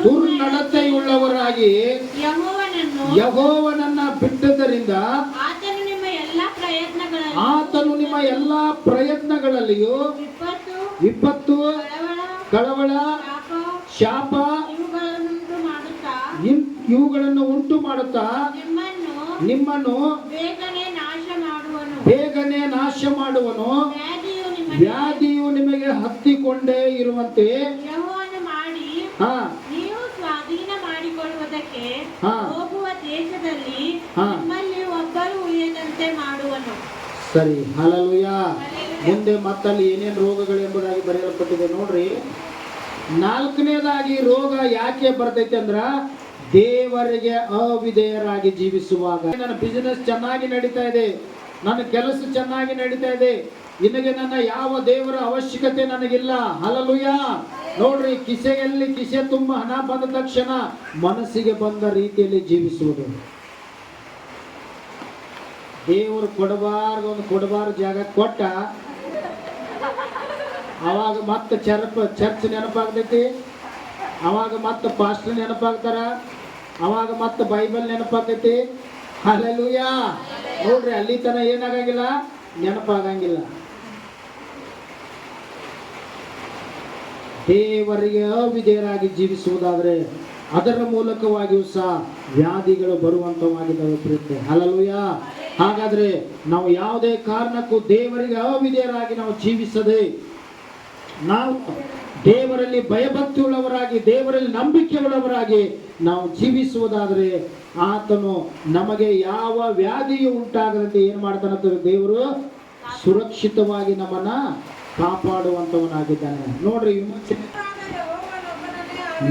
ದುರ್ನಡತೆಯುಳ್ಳವರಾಗಿ ಯೆಹೋವನನ್ನ ಬಿಟ್ಟದ್ದರಿಂದ ಆತನು ನಿಮ್ಮ ಎಲ್ಲಾ ಪ್ರಯತ್ನಗಳಲ್ಲಿಯೂ ವಿಪತ್ತು, ಕಳವಳ, ಶಾಪ ಇವುಗಳನ್ನು ಉಂಟು ಮಾಡುತ್ತಾ ನಿಮ್ಮನ್ನು ಬೇಗನೆ ನಾಶ ಮಾಡುವನು. ವ್ಯಾಧಿಯು ನಿಮಗೆ ಹತ್ತಿಕೊಂಡೇ ಇರುವಂತೆ ನೀವು ಸ್ವಾಧೀನ ಮಾಡಿಕೊಳ್ಳುವುದಕ್ಕೆ ಹೋಗುವ ದೇಶದಲ್ಲಿ ನಿಮ್ಮಲ್ಲಿ ಒಬ್ಬರು ಉಳಿಯದಂತೆ ಮಾಡುವನು. ಸರಿ, ಹಲ್ಲೆಲೂಯಾ. ಮುಂದೆ ಮತ್ತಲ್ಲಿ ಏನೇನು ರೋಗಗಳು ಎಂಬುದಾಗಿ ಬರೆಯಲ್ಪಟ್ಟಿದೆ ನೋಡ್ರಿ. 4ನೇದಾಗಿ ರೋಗ ಯಾಕೆ ಬರ್ತೈತೆ ಅಂದ್ರ ದೇವರಿಗೆ ಅವಿಧೇಯರಾಗಿ ಜೀವಿಸುವಾಗ. ನನ್ನ ಬಿಸಿನೆಸ್ ಚೆನ್ನಾಗಿ ನಡೀತಾ ಇದೆ, ನನ್ನ ಕೆಲಸ ಚೆನ್ನಾಗಿ ನಡೀತಾ ಇದೆ, ನಿನಗೆ ನನ್ನ ಯಾವ ದೇವರ ಅವಶ್ಯಕತೆ ನನಗಿಲ್ಲ. ಹಲ್ಲೆಲೂಯಾ. ನೋಡ್ರಿ, ಕಿಸೆ ತುಂಬ ಹಣ ಬಂದ ತಕ್ಷಣ ಮನಸ್ಸಿಗೆ ಬಂದ ರೀತಿಯಲ್ಲಿ ಜೀವಿಸುವುದು. ದೇವರು ಕೊಡಬಾರ್ದು ಜಾಗ ಕೊಟ್ಟ, ಅವಾಗ ಮತ್ತೆ ಚರ್ಚ್ ನೆನಪಾಗ್ತೈತಿ, ಅವಾಗ ಮತ್ತೆ ಪಾಸ್ಟರ್ ನೆನಪಾಗ್ತಾರ, ಅವಾಗ ಮತ್ತೆ ಬೈಬಲ್ ನೆನಪಾಗ್ತೈತಿ. ಹಲ್ಲೆಲೂಯಾ. ನೋಡ್ರಿ, ಅಲ್ಲಿ ತನ ಏನಾಗಂಗಿಲ್ಲ, ನೆನಪಾಗಂಗಿಲ್ಲ. ದೇವರಿಗೆ ಅವಿಧೇಯರಾಗಿ ಜೀವಿಸುವುದಾದರೆ ಅದರ ಮೂಲಕವಾಗಿಯೂ ಸಹ ವ್ಯಾಧಿಗಳು ಬರುವಂತವಾಗಿದ್ದಾವೆ ಪ್ರೀತಿ. ಹಲ್ಲೆಲೂಯಾ. ಹಾಗಾದ್ರೆ ನಾವು ಯಾವುದೇ ಕಾರಣಕ್ಕೂ ದೇವರಿಗೆ ಅವಿಧೇಯರಾಗಿ ನಾವು ಜೀವಿಸದೆ, ನಾವು ದೇವರಲ್ಲಿ ಭಯಭಕ್ತಿಯುಳ್ಳವರಾಗಿ, ದೇವರಲ್ಲಿ ನಂಬಿಕೆಯುಳ್ಳವರಾಗಿ ನಾವು ಜೀವಿಸುವುದಾದರೆ ಆತನು ನಮಗೆ ಯಾವ ವ್ಯಾಧಿಯು ಉಂಟಾಗದಂತೆ ಏನು ಮಾಡ್ತಾನಂತ ದೇವರು ಸುರಕ್ಷಿತವಾಗಿ ನಮ್ಮನ್ನ ಕಾಪಾಡುವಂತವನಾಗಿದ್ದಾನೆ. ನೋಡ್ರಿ,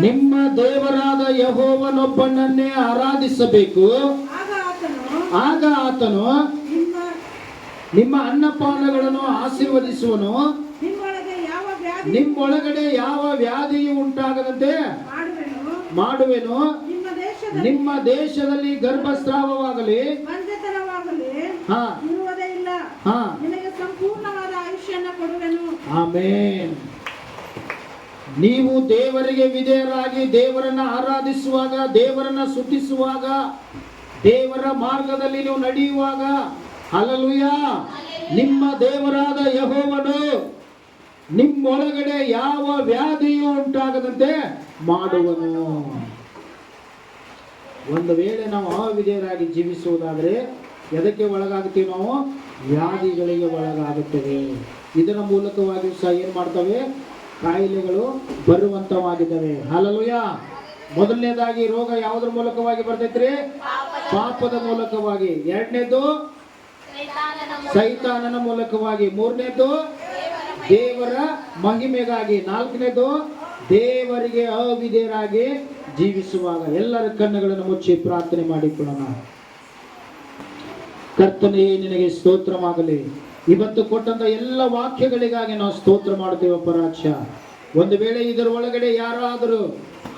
ನಿಮ್ಮ ದೇವರಾದ ಯೆಹೋವನೊಬ್ಬನನ್ನೇ ಆರಾಧಿಸಬೇಕು. ಆಗ ಆತನು ನಿಮ್ಮ ಅನ್ನಪಾನಗಳನ್ನು ಆಶೀರ್ವದಿಸುವನು. ನಿಮ್ಮೊಳಗಡೆ ಯಾವ ವ್ಯಾಧಿಯು ಉಂಟಾಗದಂತೆ ಮಾಡುವೆನು. ನಿಮ್ಮ ದೇಶದಲ್ಲಿ ಗರ್ಭಸ್ರಾವವಾಗಲಿ ಆಮೆನ್. ನೀವು ದೇವರಿಗೆ ವಿಧೇಯರಾಗಿ ದೇವರನ್ನ ಆರಾಧಿಸುವಾಗ, ದೇವರನ್ನ ಸ್ತುತಿಸುವಾಗ, ದೇವರ ಮಾರ್ಗದಲ್ಲಿ ನೀವು ನಡೆಯುವಾಗ, ಹಲ್ಲೆಲೂಯಾ, ನಿಮ್ಮ ದೇವರಾದ ಯೆಹೋವನು ನಿಮ್ಮೊಳಗಡೆ ಯಾವ ವ್ಯಾಧಿಯೂ ಉಂಟಾಗದಂತೆ ಮಾಡುವನು. ಒಂದು ವೇಳೆ ನಾವು ಅವಿಧೇಯರಾಗಿ ಜೀವಿಸುವುದಾದರೆ ಎದಕ್ಕೆ ಒಳಗಾಗುತ್ತೀವಿ? ನಾವು ವ್ಯಾಧಿಗಳಿಗೆ ಒಳಗಾಗುತ್ತೇವೆ. ಇದರ ಮೂಲಕವಾಗಿ ಸಹ ಏನು ಮಾಡ್ತವೆ? ಕಾಯಿಲೆಗಳು ಬರುವಂತವಾಗಿದ್ದಾವೆ. ಹಲ್ಲೆಲೂಯಾ. ಮೊದಲನೇದಾಗಿ ರೋಗ ಯಾವುದರ ಮೂಲಕವಾಗಿ ಬರ್ತೈತ್ರಿ? ಪಾಪದ ಮೂಲಕವಾಗಿ. ಎರಡನೇದು ಸೈತಾನನ ಮೂಲಕವಾಗಿ. ಮೂರನೇದು ದೇವರ ಮಹಿಮೆಗಾಗಿ. ನಾಲ್ಕನೇದು ದೇವರಿಗೆ ಅವಿಧೇಯರಾಗಿ ಜೀವಿಸುವಾಗ. ಎಲ್ಲರ ಕಣ್ಣುಗಳನ್ನು ಮುಚ್ಚಿ ಪ್ರಾರ್ಥನೆ ಮಾಡಿಕೊಳ್ಳೋಣ. ಕರ್ತನೇ, ನಿನಗೆ ಸ್ತೋತ್ರವಾಗಲಿ. ಇವತ್ತು ಕೊಟ್ಟಂತ ಎಲ್ಲ ವಾಕ್ಯಗಳಿಗಾಗಿ ನಾವು ಸ್ತೋತ್ರ ಮಾಡ್ತೇವೆ ಪರಾಕ್ಷ. ಒಂದು ವೇಳೆ ಇದರ ಒಳಗಡೆ ಯಾರಾದರೂ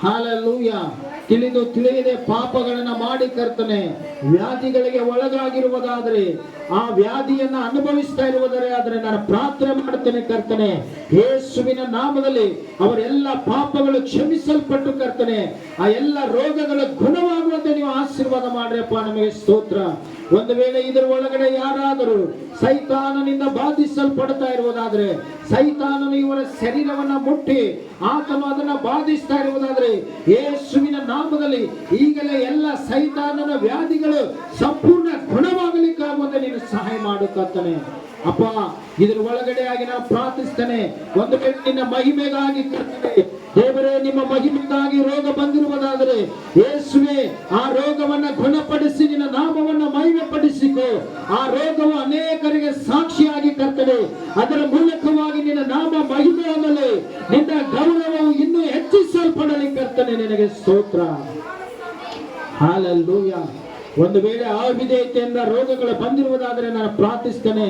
ಹಲ್ಲೆಲೂಯಾ ತಿಳಿಯದೆ ಪಾಪಗಳನ್ನ ಮಾಡಿ ಕರ್ತನೆ ವ್ಯಾಧಿಗಳಿಗೆ ಒಳಗಾಗಿರುವುದಾದರೆ, ಆ ವ್ಯಾಧಿಯನ್ನ ಅನುಭವಿಸ್ತಾ ಇರುವುದಾದರೆ ನಾನು ಪ್ರಾರ್ಥನೆ ಮಾಡ್ತೇನೆ ಕರ್ತನೆ, ಯೇಸುವಿನ ನಾಮದಲ್ಲಿ ಅವರೆಲ್ಲ ಪಾಪಗಳು ಕ್ಷಮಿಸಲ್ಪಟ್ಟು ಕರ್ತನೆ ಆ ಎಲ್ಲ ರೋಗಗಳು ಗುಣವಾಗುವಂತೆ ನೀವು ಆಶೀರ್ವಾದ ಮಾಡ್ರಪ್ಪ. ನಮಗೆ ಸ್ತೋತ್ರ. ಒಂದು ವೇಳೆ ಇದರ ಒಳಗಡೆ ಯಾರಾದರೂ ಸೈತಾನನಿಂದ ಬಾಧಿಸಲ್ಪಡ್ತಾ ಇರುವುದಾದರೆ, ಸೈತಾನನು ಇವರ ಶರೀರವನ್ನ ಮುಟ್ಟಿ ಆತನು ಅದನ್ನ ಬಾಧಿಸ್ತಾ ಇರುವುದಾದರೆ, ಯೇಸುವಿನ ನಾಮದಲ್ಲಿ ಈಗಲೇ ಎಲ್ಲ ಸೈತಾನನ ವ್ಯಾಧಿಗಳು ಸಂಪೂರ್ಣ ಗುಣವಾಗಲಿಕ್ಕಾಗುವಂತೆ ನೀನು ಸಹಾಯ ಮಾಡುತ್ತಾನೆ ಅಪ್ಪ. ಇದರ ಒಳಗಡೆ ಆಗಿ ನಾನು ಪ್ರಾರ್ಥಿಸ್ತೇನೆ. ಒಂದು ವೇಳೆ ನಿನ್ನ ಮಹಿಮೆಗಾಗಿ ಕರ್ತನೆ ದೇವರೇ, ನಿಮ್ಮ ಮಹಿಮೆಗಾಗಿ ರೋಗ ಬಂದಿರುವುದಾದರೆ ಯೇಸುವೆ ಆ ರೋಗವನ್ನ ಗುಣಪಡಿಸಿ ನಿನ್ನ ನಾಮವನ್ನ ಮಹಿಮೆ ಪಡಿಸಿಕೋ. ಆ ರೋಗವು ಅನೇಕರಿಗೆ ಸಾಕ್ಷಿಯಾಗಿ ಕರ್ತನೆ ಅದರ ಮೂಲಕವಾಗಿ ನಿನ್ನ ನಾಮ ಮಹಿಮೆ ಅನ್ನಲಿ, ನಿನ್ನ ಗೌರವವು ಇನ್ನೂ ಹೆಚ್ಚಿಸಲ್ಪಡಲಿ ಕರ್ತನೆ. ನಿನಗೆ ಸ್ತೋತ್ರ. ಹಲ್ಲೆಲೂಯಾ. ಒಂದು ವೇಳೆ ಅವಿಧೇಯತೆಯಿಂದ ರೋಗಗಳು ಬಂದಿರುವುದಾದರೆ ನಾನು ಪ್ರಾರ್ಥಿಸ್ತೇನೆ.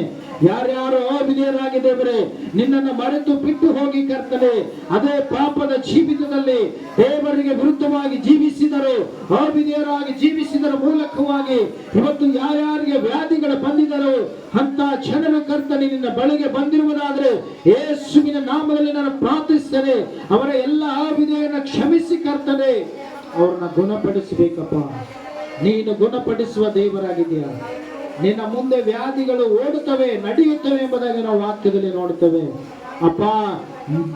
ಯಾರ್ಯಾರು ಅವಿಧೇಯರಾಗಿದ್ದೇವರೆ ನಿನ್ನನ್ನು ಮರೆತು ಬಿಟ್ಟು ಹೋಗಿ ಕರ್ತನೆ, ಅದೇ ಪಾಪದ ಜೀವಿತದಲ್ಲಿ ದೇವರಿಗೆ ವಿರುದ್ಧವಾಗಿ ಜೀವಿಸಿದರು, ಅವಿಧೇಯರಾಗಿ ಜೀವಿಸಿದರ ಮೂಲಕವಾಗಿ ಇವತ್ತು ಯಾರ್ಯಾರಿಗೆ ವ್ಯಾಧಿಗಳು ಬಂದಿದ್ದರು ಅಂತ ಜನರು ಕರ್ತನೆ ನಿನ್ನ ಬಳಿಗೆ ಬಂದಿರುವುದಾದರೆ ಯೇಸುವಿನ ನಾಮದಲ್ಲಿ ನಾನು ಪ್ರಾರ್ಥಿಸ್ತೇನೆ. ಅವರ ಎಲ್ಲ ಅವಿಧೇಯನ ಕ್ಷಮಿಸಿ ಕರ್ತನೆ, ಅವ್ರನ್ನ ಗುಣಪಡಿಸಬೇಕಪ್ಪ. ನೀನು ಗುಣಪಡಿಸುವ ದೇವರಾಗಿದೆಯಾ. ನಿನ್ನ ಮುಂದೆ ವ್ಯಾಧಿಗಳು ಓಡುತ್ತವೆ, ನಡೆಯುತ್ತವೆ ಎಂಬುದಾಗಿ ನಾವು ವಾಕ್ಯದಲ್ಲಿ ನೋಡುತ್ತೇವೆ. ಅಪ್ಪ,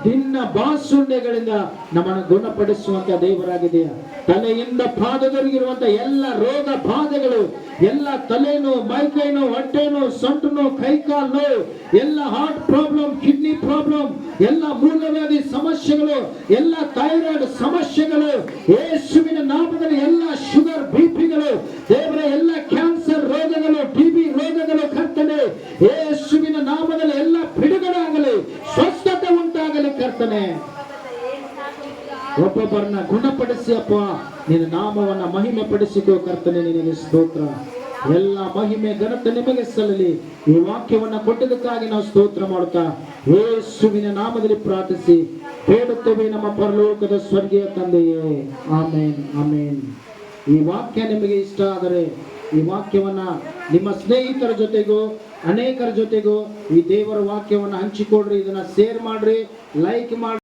ನಿನ್ನ ಬಾಸುಂಡೆಗಳಿಂದ ನಮ್ಮನ್ನು ಗುಣಪಡಿಸುವಂತ ದೇವರಾಗಿದೆಯಾ. ತಲೆಯಿಂದ ಪಾದದವರೆಗಿರುವಂತ ಎಲ್ಲ ರೋಗ ಬಾಧೆಗಳು, ಎಲ್ಲ ತಲೆನೋ, ಮೈಕೈನೋ, ಹೊಟ್ಟೆನೋ, ಸೊಂಟನೋ, ಕೈಕಾಲು, ಎಲ್ಲ ಹಾರ್ಟ್ ಪ್ರಾಬ್ಲಮ್, ಕಿಡ್ನಿ ಪ್ರಾಬ್ಲಮ್, ಎಲ್ಲ ಮೂಲವ್ಯಾಧಿ ಸಮಸ್ಯೆಗಳು, ಎಲ್ಲ ಥೈರಾಯ್ಡ್ ಸಮಸ್ಯೆಗಳು, ಯೇಸುವಿನ ನಾಮದಲ್ಲಿ ಎಲ್ಲ ಶುಗರ್, ಬಿಪಿಗಳು, ದೇವರ ಎಲ್ಲ ಕ್ಯಾನ್ಸರ್ ರೋಗಗಳು, ಟಿಬಿ ರೋಗಗಳು ಕರ್ತನೆ ಯೇಸುವಿನ ನಾಮದಲ್ಲಿ ಎಲ್ಲ ಬಿಡುಗಡೆ ಆಗಲಿ, ಸ್ವಸ್ಥತೆ ಉಂಟಾಗಲಿ ಕರ್ತನೆ. ಒಬ್ಬೊಬ್ಬರನ್ನ ಗುಣಪಡಿಸಿ ಅಪ್ಪ, ನಿನ್ನ ನಾಮವನ್ನ ಮಹಿಮೆ ಪಡಿಸಿಕೋ ಕರ್ತನೆ. ನಿನಗೆ ಸ್ತೋತ್ರ. ಎಲ್ಲ ಮಹಿಮೆ ಘನತೆ ನಿಮಗೆ ಸಲ್ಲಲಿ. ಈ ವಾಕ್ಯವನ್ನ ಕೊಟ್ಟದಕ್ಕಾಗಿ ನಾವು ಸ್ತೋತ್ರ ಮಾಡುತ್ತಾ ಯೇಸುವಿನ ನಾಮದಲ್ಲಿ ಪ್ರಾರ್ಥಿಸಿ ಬೇಡುತ್ತೇವೆ ನಮ್ಮ ಪರಲೋಕದ ಸ್ವರ್ಗೀಯ ತಂದೆಯೇ. ಆಮೇನ್, ಆಮೇನ್. ಈ ವಾಕ್ಯ ನಿಮಗೆ ಇಷ್ಟ ಆದರೆ ಈ ವಾಕ್ಯವನ್ನ ನಿಮ್ಮ ಸ್ನೇಹಿತರ ಜೊತೆಗೂ ಅನೇಕರ ಜೊತೆಗೂ ಈ ದೇವರ ವಾಕ್ಯವನ್ನ ಹಂಚಿಕೊಡ್ರಿ. ಇದನ್ನ ಶೇರ್ ಮಾಡ್ರಿ, ಲೈಕ್ ಮಾಡ್ರಿ.